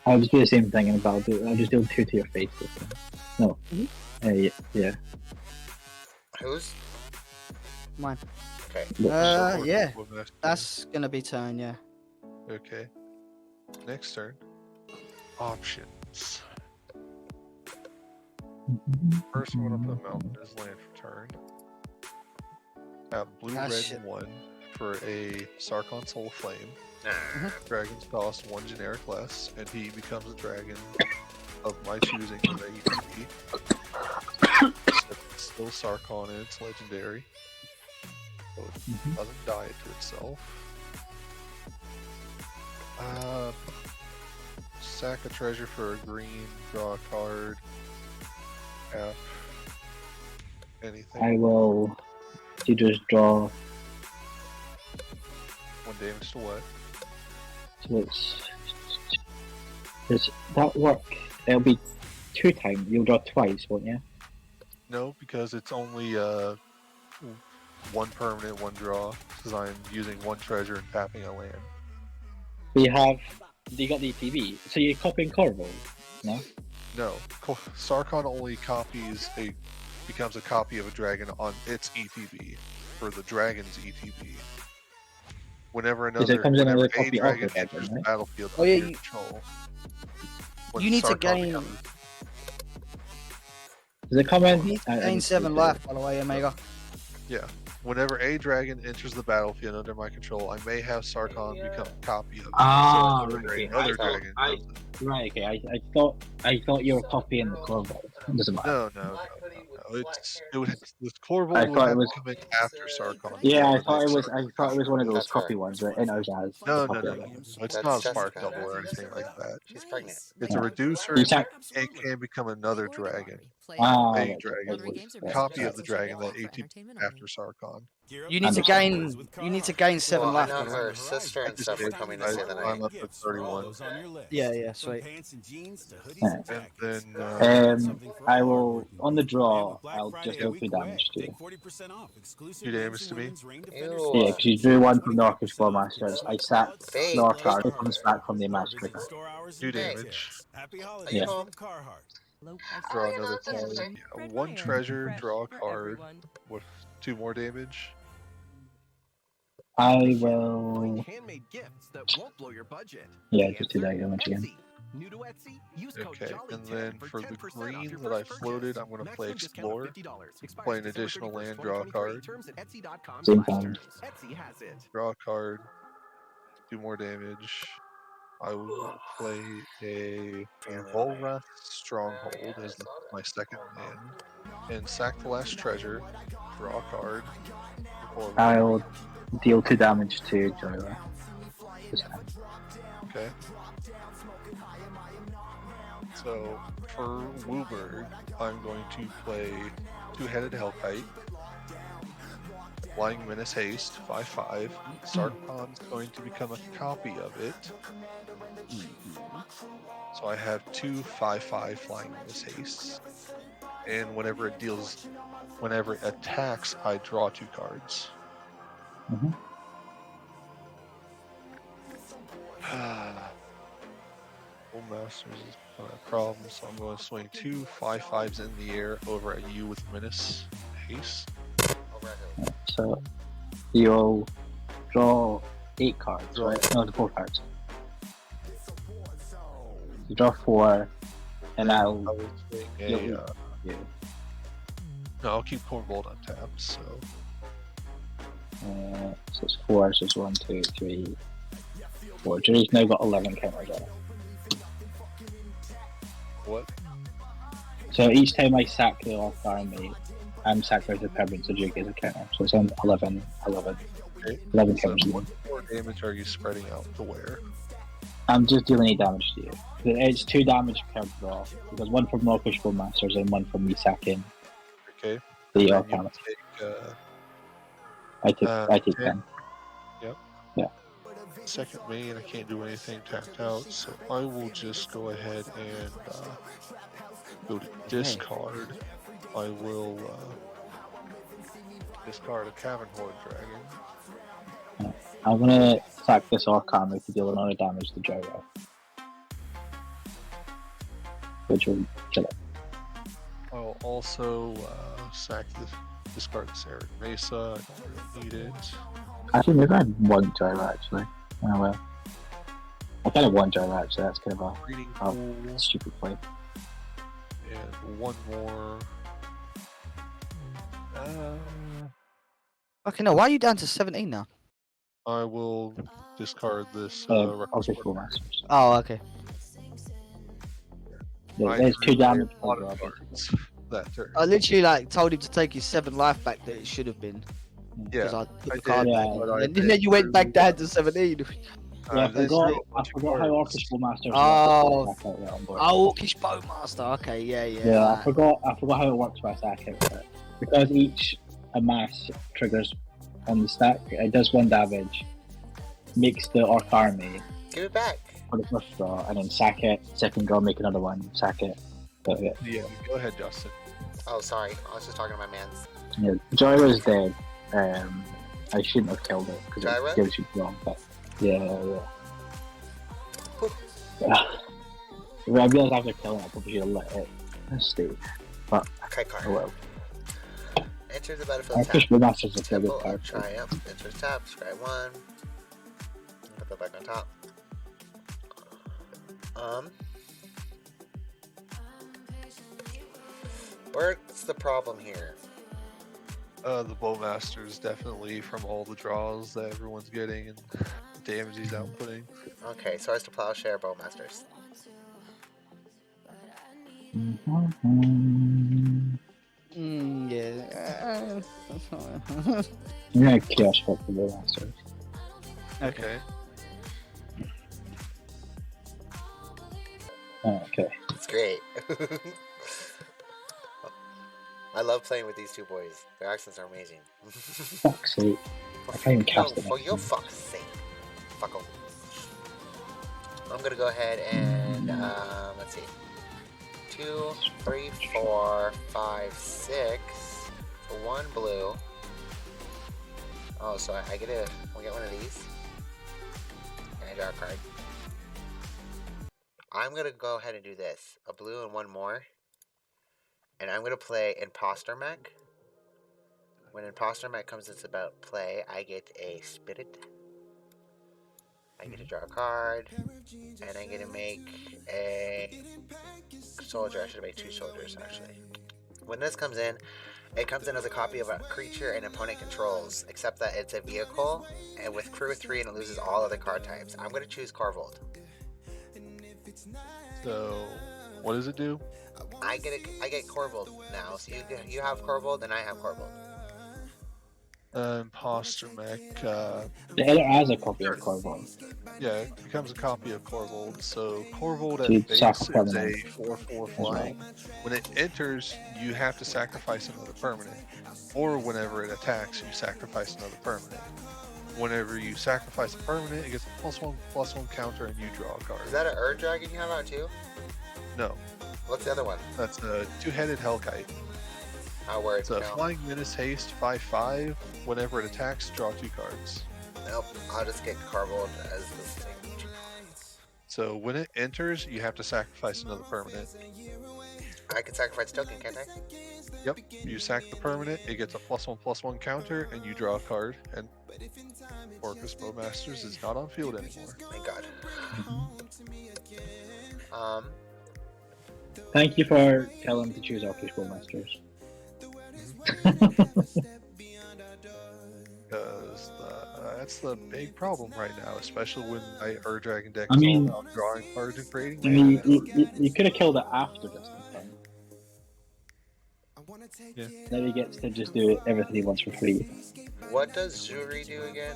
I'll just do the same thing, but I'll just do 2 to your face this time. No. Yeah. Who's? Mine. Okay. Yeah. What next turn? That's gonna be turn. Yeah. Okay. Next turn. Options. First, I'm gonna put Mountain as land for turn. Have blue, Ah, red, shit. and 1 for a Sarkon Soul Flame. Nah. Dragons cost 1 generic less, and he becomes a dragon of my choosing with AETB. It's still Sarkon and it's legendary. So it doesn't die to itself. Sack a treasure for a green, draw a card. F. Anything. I will. You just draw. 1 damage to what? So does that work? It'll be 2 times. You'll draw twice, won't you? No, because it's only 1 permanent, 1 draw, because I'm using 1 treasure and tapping a land. But you got the ETB. So you're copying Corvo, no? No, Sarkon only becomes a copy of a dragon on its ETB, for the dragon's ETB. Whenever Because it comes in whenever as a a copy of dragon the dragon, enters the right? battlefield Oh, under yeah, your you- control. You need to Sarkon gain. becomes- Does it come You in? need to gain 7 life, by the way, Omega. Yeah. Whenever a dragon enters the battlefield under my control, I may have Sarkon become a copy of it. Ah, so right, whenever okay. another I thought- dragon I- does it. Right, okay. I thought you were copying the Corvo. It doesn't matter. No. This Corval I would thought it have was- to come in after Sarkon. Yeah, I becomes thought it was. Sarkon. I thought it was one of those That's copy her. ones, right? In Ozaz. No. Copy of it. It's That's not a spark Jessica. double or anything like that. She's pregnant. It's a reducer. You can't- It can become another dragon. Ah, A right, dragon. right. Copy of the dragon that after Sarkon. You need to gain. You need to gain 7 Well, I life. know by the way. her sister and stuff are coming to say that I'm up at 31. Yeah, sweet. And then I will on the draw. I'll just do 2 damage to you. 2 damage to me. Ew. Yeah, because you drew 1 from the Orcish War Masters. I sat draw a card. It comes back from the match trigger. 2 damage. Are Yeah. you home? Low Draw prices. another card. Fred Yeah, 1 Meyer. treasure, Fresh draw a for card everyone. with 2 more damage. I will. Handmade gifts that won't blow your budget. Yeah, The just do that answer? damage again. Etsy. New to Etsy? Use code Okay, Jolly10 and then for the 10% off green your that I first floated, purchase. I'm gonna Maximum play discount of Explore. $50. Expires Play an December additional 31st, land, draw a 2023. card. Terms at etsy.com/terms. Same time. Etsy has it. Draw a card. 2 more damage. I will play a Volrath Stronghold as my second land. And sack the last treasure. Draw a card. before- I'll deal 2 damage to Joyla. This time. Okay. So for Wooburg, I'm going to play 2-headed Hellkite. Flying Menace Haste, 5/5. Sarkon's going to become a copy of it. So I have two 5/5 Flying Menace Hastes. And whenever it attacks, I draw 2 cards. Mhm. Masters is not a problem, so I'm going to swing 2 5/5s in the air over at you with Menace Haste. So you'll draw 8 cards, Draw. right? No, the 4 cards. You draw 4, and I I'll. will swing you'll- a. yeah. No, I'll keep Cornbold untapped, so. So it's 4, so it's 1, 2, 3, 4. Jury's now got 11 counters on it. What? So each time I sack the off army, I'm sacrificing a permanent, so Jury gets a counter. So it's on 11 Okay. So counters. what more damage are you spreading out to where? I'm just dealing 8 damage to you. It's 2 damage per draw, because 1 from Norkish Masters and 1 from me sacking Okay. the And off you army. take, I take 10. second main, I can't do anything tapped out, so I will just go ahead and go to discard. I will discard a Cavern Horde Dragon. I'm gonna sack this off army to deal another damage to Gyro. Which will kill it. I'll also discard this Arid Mesa. I don't really need it. Actually, maybe I want Gyro actually. Oh well. I kind of want Gyro actually, that's kind of Breeding a Pool, stupid play. and one more. Okay, no, why are you down to 17 now? I will discard this. Obviously, Full Masters. Oh, okay. There's 2 damage A per lot draw. of cards that turn. I literally like told him to take his 7 life back that it should have been. Yeah, Because I put I the card did, back. yeah, but I And did then you went back through- down to 17. Yeah, I they forgot, drew a I bunch of forgot how cards. Orcish Bowmasters Oh. works. Back out there on board. Oh, Orcish Bowmaster. Okay, yeah. Yeah, I right. forgot how it works by stack it. But because each amass triggers on the stack, it does 1 damage, makes the Orc army Give it back. for the first draw, and then sack it, second draw, make another one, sack it. But yeah, Yeah, go ahead, Justin. Oh, sorry. I was just talking to my mans. yeah. Gyro's dead. I shouldn't have killed it because Gyro? it gives you wrong, but yeah. I realized after killing it, I probably should have let it stay. But Okay, card. oh well. Enter the battlefield Orcish tab. Bowmasters is a Temple good of card. Triumph. Enter tab. Scry 1. Put that back on top. Where's the problem here? The Bowmasters definitely from all the draws that everyone's getting and the damage he's outputting. Okay, so as to Plowshare Bowmasters. Yeah. I'm gonna chaos for the Bowmasters. Okay. Okay. It's great. I love playing with these two boys. Their accents are amazing. Fuck's sake. I can't even cast them. For your fuck's sake. Fuck 'em. I'm gonna go ahead and, let's see. 2, 3, 4, 5, 6. For 1 blue. Oh, so I get we'll get one of these. And I draw a card. I'm gonna go ahead and do this. A blue and 1 more. And I'm gonna play Imposter Mech. When Imposter Mech comes into about play, I get a Spirit. I get to draw a card. And I get to make a soldier. I should make 2 soldiers, actually. When this comes in, it comes in as a copy of a creature an opponent controls, except that it's a vehicle, and with crew 3, and it loses all other card types. I'm gonna choose Corvold. So, what does it do? I get Corvold now. So you have Corvold and I have Corvold. Imposter mech. The other has a copy of Corvold. Yeah, it becomes a copy of Corvold. So Corvold So at you base sack a is a permanent 4/4 as well. flying. When it enters, you have to sacrifice another permanent. Or whenever it attacks, you sacrifice another permanent. Whenever you sacrifice a permanent, it gets a +1/+1 counter, and you draw a card. Is that an Ur Dragon you have out too? No, What's the other one? that's a two-headed Hellkite. How words? It's a No. flying menace haste 5/5. Whenever it attacks, draw 2 cards. Nope. I'll just get Carbold as this thing. So when it enters, you have to sacrifice another permanent. I can sacrifice token, can't I? Yep, you sack the permanent, it gets a +1/+1 counter, and you draw a card. And Orcus Bowmasters is not on field anymore. Thank God. Thank you for telling me to choose Orcish Bowmasters. Because that's the big problem right now, especially when Ur Dragon deck I is mean- all about drawing cards and creating I mean, mana. you could have killed it after this time. Yeah. Then he gets to just do everything he wants for free. What does Zuri do again?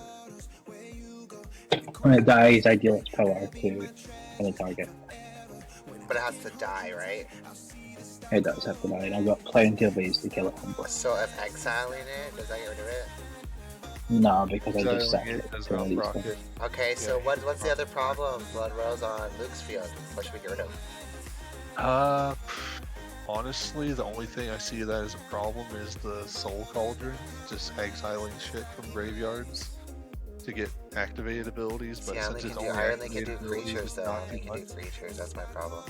When it dies, I deal its power to any target. But it has to die, right? It does have to die, and I've got plenty of ways to kill it from both. So if exiling it, does that get rid of it? No, because I just sacked Exiling it it does to not release proc them. it. Okay, so what's the other problem? Blood Rose on Luke's field. What should we get rid of? Honestly, the only thing I see that as a problem is the Soul Cauldron, just exiling shit from graveyards to get activated abilities. But See, I only since can it's do, only I only can do activated abilities, creatures it's though. I not only too can do much. creatures. That's my problem.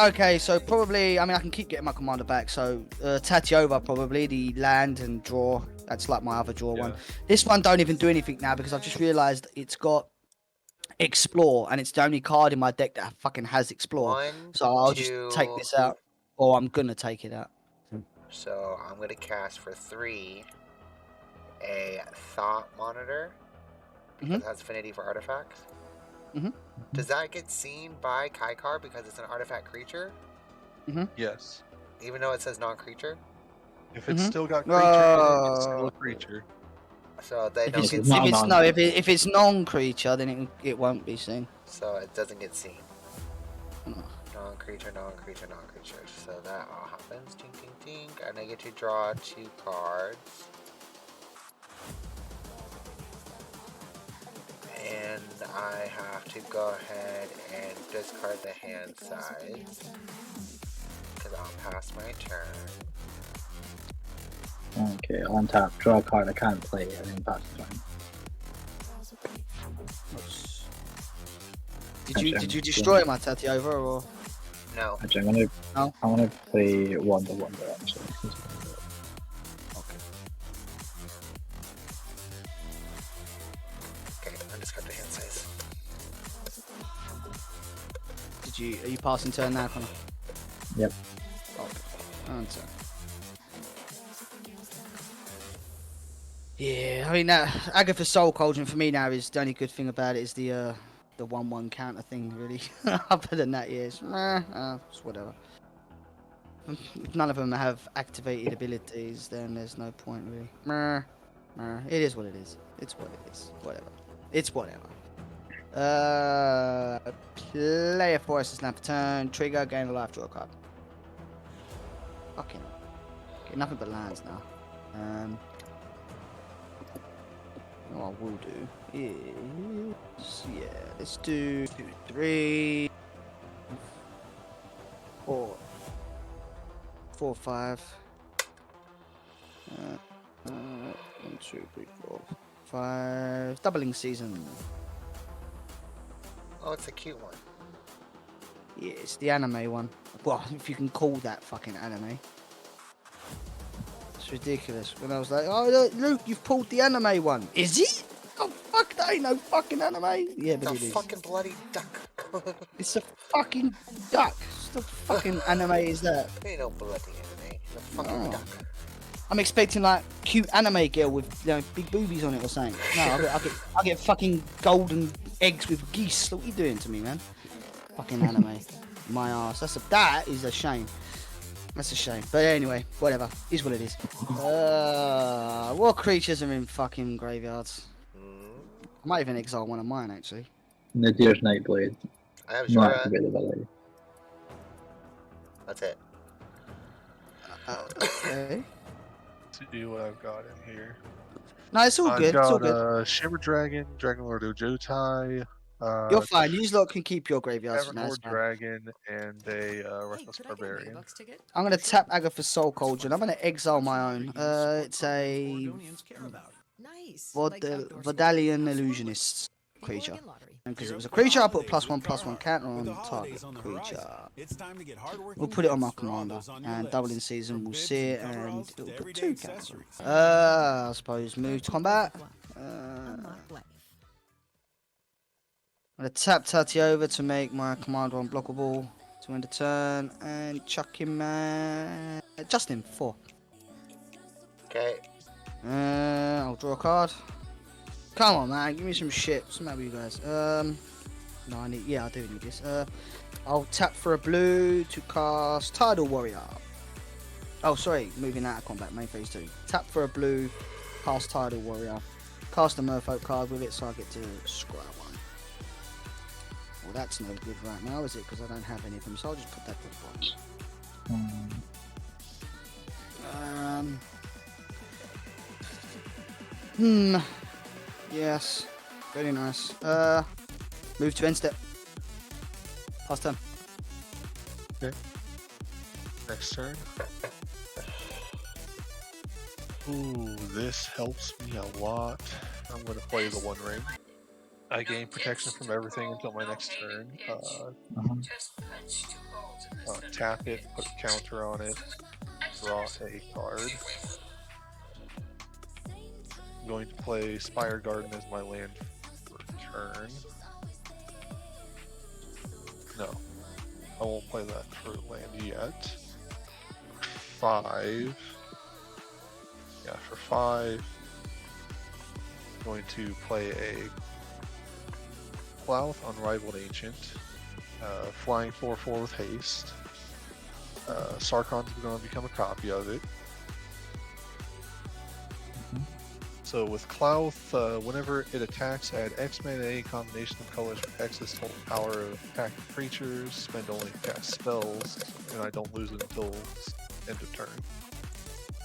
Okay, so probably, I mean, I can keep getting my commander back. So Tatiova probably, the land and draw. That's like my other draw one. Yeah. This one don't even do anything now because I've just realised it's got Explore, and it's the only card in my deck that fucking has Explore. One, So I'll two, just take this out, or I'm gonna take it out. So I'm gonna cast for 3 a Thought Monitor. Because it has affinity for artifacts. Mhm. Does that get seen by Kaikar because it's an artifact creature? Yes. Even though it says non-creature? If it's Mhm. still got creature in it, it's still Uh, a creature. So they If don't it's, get if not it's seen. no, if it's non-creature, then it won't be seen. So it doesn't get seen. No. Non-creature, non-creature, non-creature. So that all happens. Tink, tink, tink. And I get to draw 2 cards. And I have to go ahead and discard the hand size. Because I'll pass my turn. Okay, on top, draw a card I can't play, and then pass the turn. Did you destroy my Tatiova or? No. Actually, I'm No. gonna play Wonder actually. Okay, I discard the hand size. Are you passing turn now, Connor? Yep. Okay. On turn. Yeah, I mean that Agatha Soul Cauldron for me now is the only good thing about it is the 1/1 counter thing really. Other than that, yeah, it's whatever. If none of them have activated abilities, then there's no point really. It is what it is. It's what it is. Whatever. It's whatever. Play a forest snap turn, trigger, gain a life, draw a card. Fucking. Okay, nothing but lands now. What I will do is, yeah, let's do 2, 3, 4, 4, 5. 1, 2, 3, 4, 5. Doubling season. Oh, it's a cute one. Yeah, it's the anime one. Well, if you can call that fucking anime. It's ridiculous. When I was like, oh, look, Luke, you've pulled the anime one. Is it? Oh, fuck, that ain't no fucking anime. Yeah, but The it is. fucking bloody duck. It's a fucking duck. What the fucking anime is that? Ain't no bloody anime. The fucking Oh. duck. I'm expecting like cute anime girl with big boobies on it or something. No, I get fucking golden eggs with geese. What are you doing to me, man? Fucking anime. My ass. That is a shame. That's a shame. But anyway, whatever. Is what it is. What creatures are in fucking graveyards? I might even exile one of mine, actually. Nadir's Nightblade. I have Not Jora. availability. That's it. Okay. See what I've got in here. No, it's all I've good. It's all good. got Shimmer Dragon, Dragonlord Ojotai, You're fine. You lot can keep your graveyards for now. it's Everlord fine. Dragon, and a Hey, Reckless could I get a Barbarian. Baybucks ticket? I'm gonna tap Agatha's Soul Cauldron. I'm gonna exile my own. It's a Oregonians care about. Nice. Vodalian Illusionist creature. And because it was a creature, I put +1/+1 counter on target creature. It's time to get hardworking. We'll put it on my pets for all commander, those on your and list. doubling season From will bibs see it, and and coveralls it'll to put everyday 2 counters. accessories. I suppose move to combat. Unlock life. I'm gonna tap Tati over to make my commander unblockable to end the turn, and chuck him Justin 4. Okay. I'll draw a card. Come on, man, give me some shit. What's the matter with you guys? No, I do need this. I'll tap for a blue to cast Tidal Warrior. Oh, sorry, moving out of combat, main phase 2. Tap for a blue, cast Tidal Warrior. Cast a Merfolk card with it, so I get to scry one. Well, that's no good right now, is it? Because I don't have any of them, so I'll just put that to the bottom. Yes. Very nice. Move to end step. Pass turn. Okay. Next turn. Ooh, this helps me a lot. I'm going to play the One Ring. I gain protection from everything until my next turn. Tap it, put a counter on it, draw a card. I'm going to play Spire Garden as my land for turn. No, I won't play that for land yet. 5. Yeah, for 5. I'm going to play a Plouth, Unrivaled Ancient, flying 4/4 with haste. Sarkon's going to become a copy of it. So with Clouth, whenever it attacks, add X mana any combination of colors for X's total power of attacking creatures, spend only to cast spells, and I don't lose it until end of turn,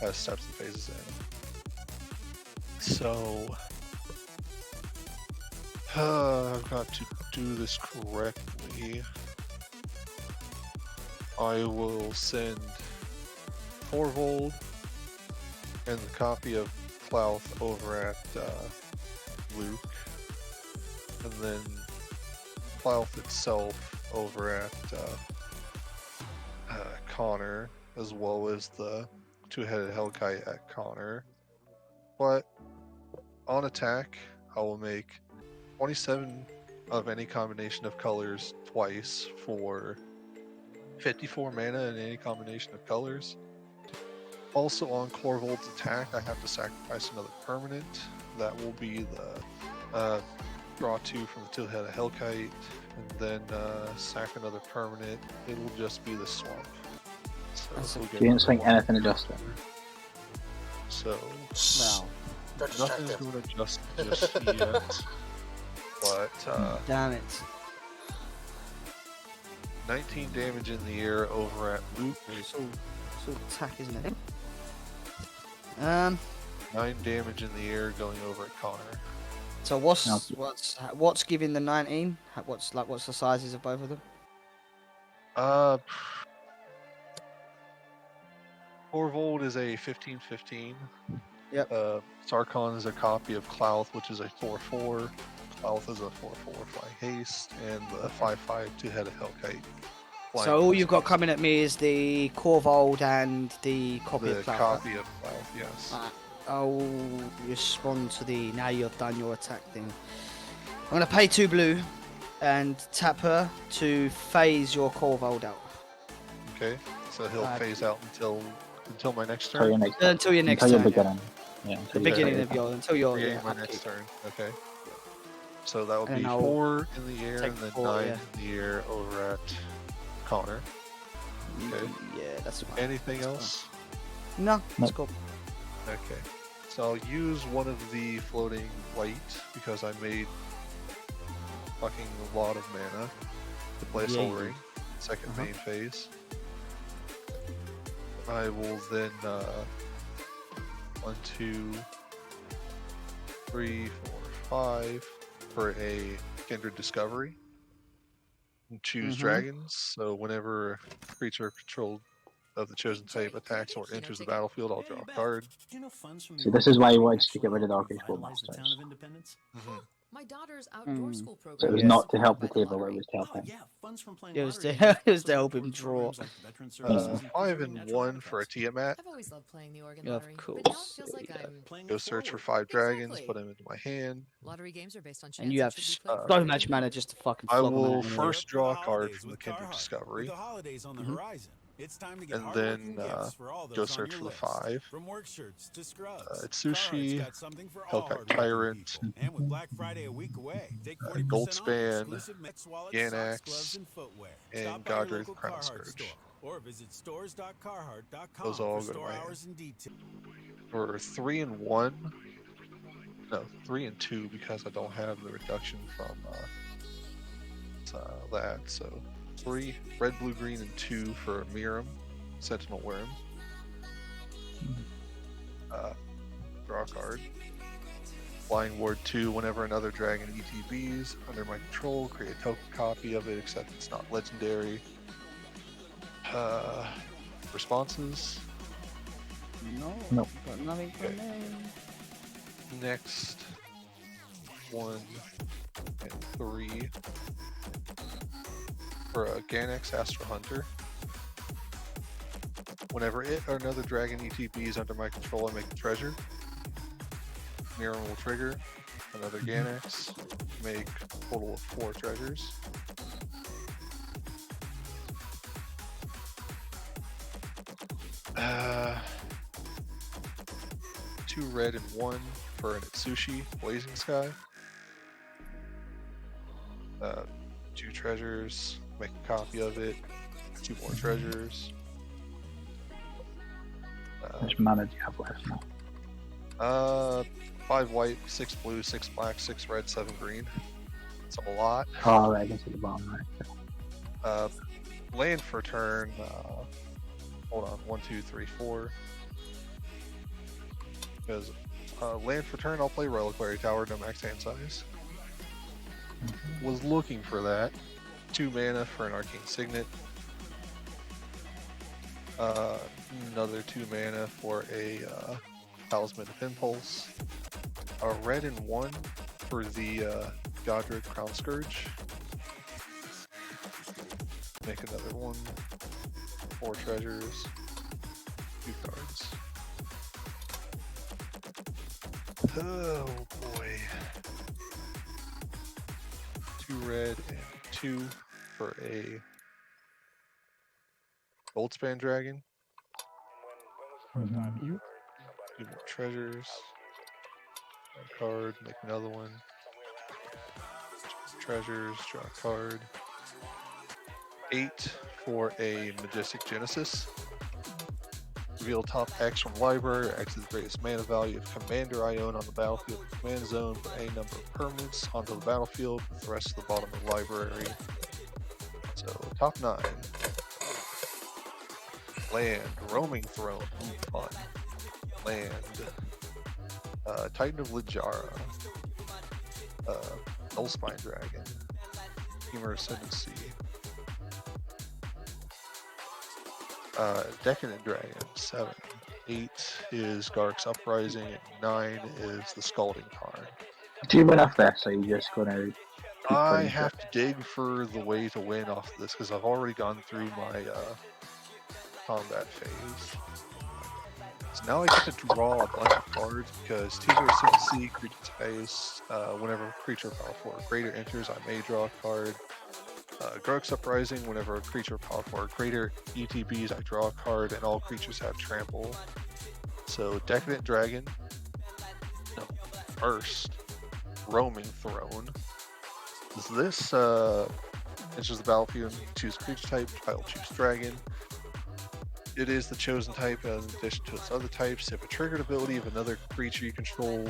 as steps and phases in. So, I've got to do this correctly. I will send Thorvold and the copy of Plouth over at Luke, and then Plouth itself over at Connor, as well as the two-headed Hellkite at Connor. But on attack, I will make 27 of any combination of colors twice for 54 mana in any combination of colors. Also on Clorvold's attack, I have to sacrifice another permanent. That will be the draw 2 from the two-headed Hellkite, and then sack another permanent. It will just be the swamp. So You didn't swing anything adjusting. So Wow. Don't distract nothing's him. going to adjust just yet. But Damn it. 19 damage in the air over at Luke. It's all attack, isn't it? 9 damage in the air going over at Connor. So what's giving the 19? What's the sizes of both of them? Thorvold is a 15/15. Yep. Sarkon is a copy of Clouth, which is a 4/4. Clouth is a 4/4 flying haste, and the 5/5 two-headed Hellkite. So all you've got coming at me is the Corvold and the copy The of Cloud. copy of Clouth, yes. I'll respond to the now you've done your attack thing. I'm gonna pay 2 blue and tap her to phase your Corvold out. Okay, so he'll phase out until my next Until your turn. next Until your next until turn. your beginning. Yeah, The until beginning of your Beginning of my next upkeep. turn. Okay. So that would And be I'll 4 in the air take and then 4, 9 yeah. in the air over at Connor. Okay. Yeah, that's fine. Anything That's else? fine. No, that's No. cool. Okay. So I'll use one of the floating white because I made fucking a lot of mana to play Yeah, Soul you did. Ring, second Uh-huh. main phase. I will then 1, 2, 3, 4, 5 for a Kindred Discovery. And choose Mhm. dragons. So whenever a creature controlled of the chosen type attacks or enters the battlefield, I'll draw a card. So this is why you wanted to get rid of the Arcade Masters. Mm-hmm. My daughter's outdoor school So it program was Yeah. not to help the table, it was to help him. It was to it was to help him draw. 5 and 1 for a Tiamat. I've always loved playing the Oregon Of Lottery, but now it course. feels like Yeah. I'm. Go search for 5 dragons, Exactly. put them into my hand. Lottery games are based on chance And you have should be played uh, for so free. much mana just to fucking I flog them will out anyway. first draw a card from the Kindred Discovery, With the holidays on the Mhm. horizon, it's time to get and hardworking then gifts for all go those on search your for the list. 5. From work shirts to scrubs, It's Sushi, Carhartt's got something for all Hellcat hardworking Tyrant, people. And with Black Friday a week away, take 40% off Goldspan, exclusive mix wallets, Ganax, socks, gloves, and footwear. and Stop by your Godric local Crown Carhartt Scourge. store or visit stores.carhartt.com Those all for go to store my hand. hours and details. For 3 and 1, no, 3 and 2 because I don't have the reduction from that. So 3 red, blue, green, and 2 for Miram, Sentinel Worm. Draw a card. Flying Ward 2, whenever another dragon ETBs under my control, create a token copy of it, except it's not legendary. Responses. No, No. got nothing for Okay. me. Next, 1 and 3 for a Ganax Astral Hunter. Whenever it or another dragon ETB is under my control, I make a treasure. Mirror will trigger. Another Ganax. Make a total of 4 treasures. Uh, 2 red and 1 for an Itsushi Blazing Sky. 2 treasures. Make a copy of it. 2 more treasures. How much mana do you have left now? 5 white, 6 blue, 6 black, 6 red, 7 green. It's a lot. Oh, right, I can see the bottom right. Land for turn. Hold on, 1, 2, 3, 4. Because land for turn, I'll play Reliquary Tower, no max hand size. Was looking for that. 2 mana for an Arcane Signet. Another 2 mana for a Talisman of Impulse. A red and 1 for the Godric Crown Scourge. Make another 1. 4 treasures. 2 cards. Oh boy. 2 red and 2 for a Goldspan Dragon. Mhm. 2 more treasures. 1 card, make another one. Treasures, draw a card. 8 for a Majestic Genesis. Reveal top X from library. X is the greatest mana value of commander I own on the battlefield in command zone. Put any number of permanents onto the battlefield with the rest of the bottom of the library. So top 9. Land, Roaming Throne, fun. Land, Titan of Liljara, Nullspine Dragon, Humor Ascendancy, Decadent Dragon, 7. 8 is Garrick's Uprising, and 9 is the Scalding Tarn. Do you win off this, or are you just gonna keep I putting have to dig for the way to win off this because I've already gone through my combat phase. So now I get to draw a bunch of cards because Teaser Ascendancy, creature types, whenever a creature power 4 or greater enters, I may draw a card. Garrick's Uprising, whenever a creature power 4 or greater ETBs, I draw a card, and all creatures have trample. So Decadent Dragon, no, first, Roaming Throne. This enters the battlefield, choose creature type, I will choose Dragon. it is the chosen type in addition to its other types. If a triggered ability of another creature you control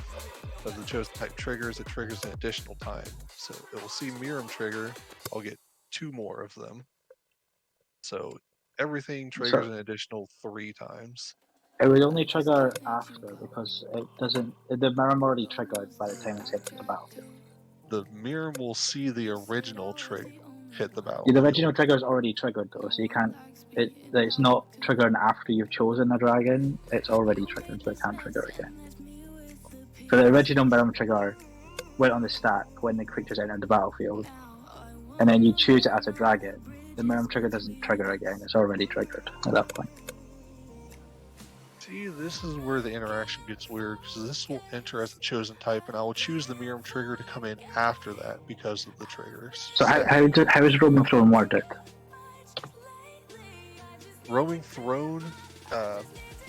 of the chosen type triggers, it triggers an additional time. So it will see Miram trigger. I'll get 2 more of them. So everything triggers an additional 3 times. It would only trigger after because it doesn't. The Miram already triggered by the time it's hit the battlefield. The Miram will see the original trig hit the Yeah, battlefield. the original trigger is already triggered though, so you can't. It's not triggering after you've chosen a dragon. It's already triggered, so it can't trigger again. So the original Miram trigger went on the stack when the creatures entered the battlefield, and then you choose it as a dragon. The Miram trigger doesn't trigger again. It's already triggered at that point. See, this is where the interaction gets weird, because this will enter as the chosen type, and I will choose the Miram trigger to come in after that because of the triggers. So how is Roman Throne worded? Roaming Throne,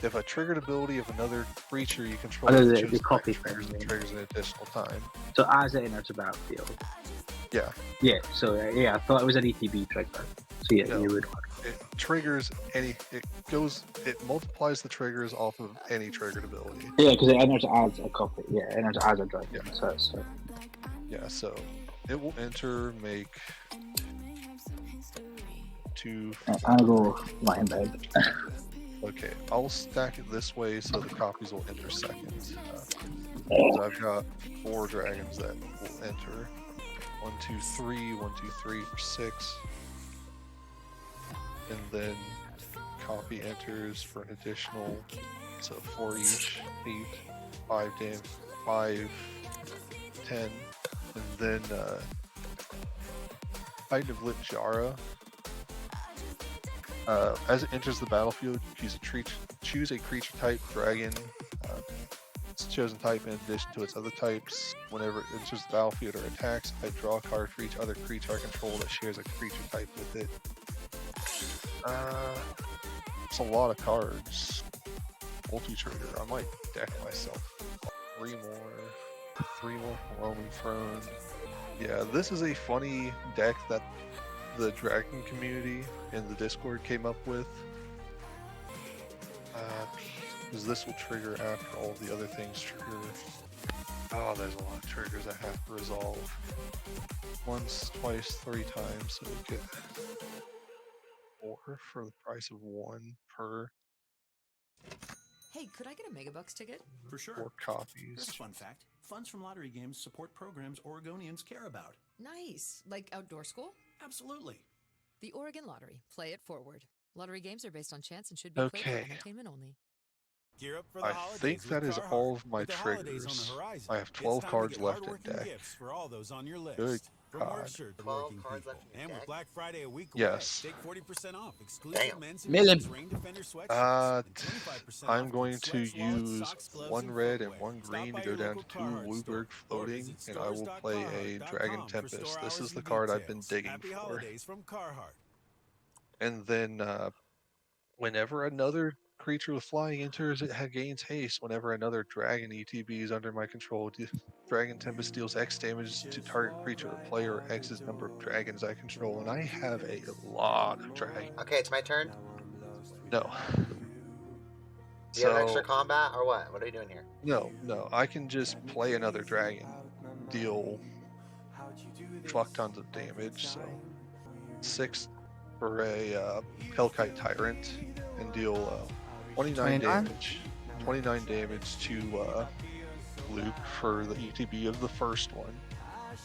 if a triggered ability of another creature you control Oh, the chosen copy type triggers, thing, it triggers an additional time. So as it enters the battlefield. Yeah. Yeah. So yeah, I thought it was an ETB trigger. So yeah, No. you would. It triggers any. It multiplies the triggers off of any triggered ability. Yeah, because it enters as a copy. Yeah, it enters as a dragon. Yeah. So. Yeah, so it will enter, make 2. I'll go lie in bed. Okay, I'll stack it this way so the copies will enter second. So I've got 4 dragons that will enter. 1, 2, 3, 1, 2, 3 for 6. And then copy enters for an additional, so 4 each, 8, 5 damage, 5, 10, and then Titan of Lit Jara. As it enters the battlefield, choose a creature type, dragon. Its chosen type in addition to its other types. Whenever it enters the battlefield or attacks, I draw a card for each other creature I control that shares a creature type with it. It's a lot of cards. Multi-trigger. I might deck myself 3 more from Roman Throne. Yeah, this is a funny deck that the Dragon community in the Discord came up with. Because this will trigger after all the other things trigger. Oh, there's a lot of triggers I have to resolve. Once, twice, 3 times, so we get 4 for the price of 1 per Hey, could I get a Megabucks ticket? For sure. 4 copies. Here's a fun fact. Funds from lottery games support programs Oregonians care about. Nice. Like outdoor school? Absolutely. The Oregon Lottery. Play it forward. Lottery games are based on chance and should be played for Okay. entertainment only. Gear up for the I holidays think with that is Carhartt. all of my With the holidays on triggers. the horizon, I have it's 12 time to cards get left in hardworking deck. gifts for all those on your list. Good From work God. shirt to 12 working cards people. left in your And with deck? Black Friday a week Yes. away, take 40% off exclusive Damn. men's and Million. women's Rain Defender sweatshirts. And 25% I'm off going kids' to sweats, wallets, use socks, gloves, 1 and red and footwear. 1 Stop green by to go your down local to Carhartt Wooburg store or floating, visit and I will play a stores.carhartt.com Dragon for Tempest. store This hours is the and card I've been details. digging Happy for. holidays from Carhartt. And then whenever another creature with flying enters, it gains haste. Whenever another dragon ETB is under my control, Dragon Tempest deals X damage to target creature or player or X's number of dragons I control. And I have a lot of dragons. Okay, it's my turn. No. Do you have extra combat or what? What are you doing here? No. I can just play another dragon, deal fuck tons of damage. So 6 for a Hellkite Tyrant and deal 29 damage. 29 damage to Luke for the ETB of the first one.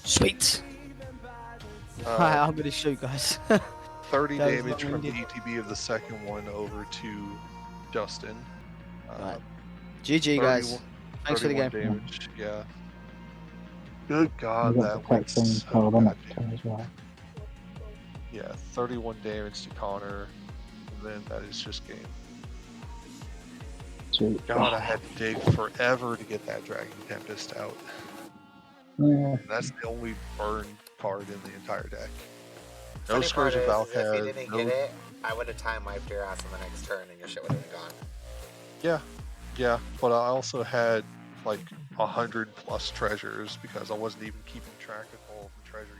Sweet. Alright, I'm gonna show you guys. 30 That was damage from the long-winded. ETB of the second one over to Justin. Right. GG guys. Thanks for the 31 game. damage, yeah. Good God, You got that the went text so from Colin goddamn. as well. Yeah, 31 damage to Connor, and then that is just game. Sweet. God, I had to dig forever to get that Dragon Tempest out. Yeah. That's the only burned card in the entire deck. No Funny part Scourge of is if you Valkav, didn't no... get it, I would have time wiped your ass on the next turn and your shit would have been gone. Yeah, but I also had like 100 plus treasures because I wasn't even keeping track of all of the treasure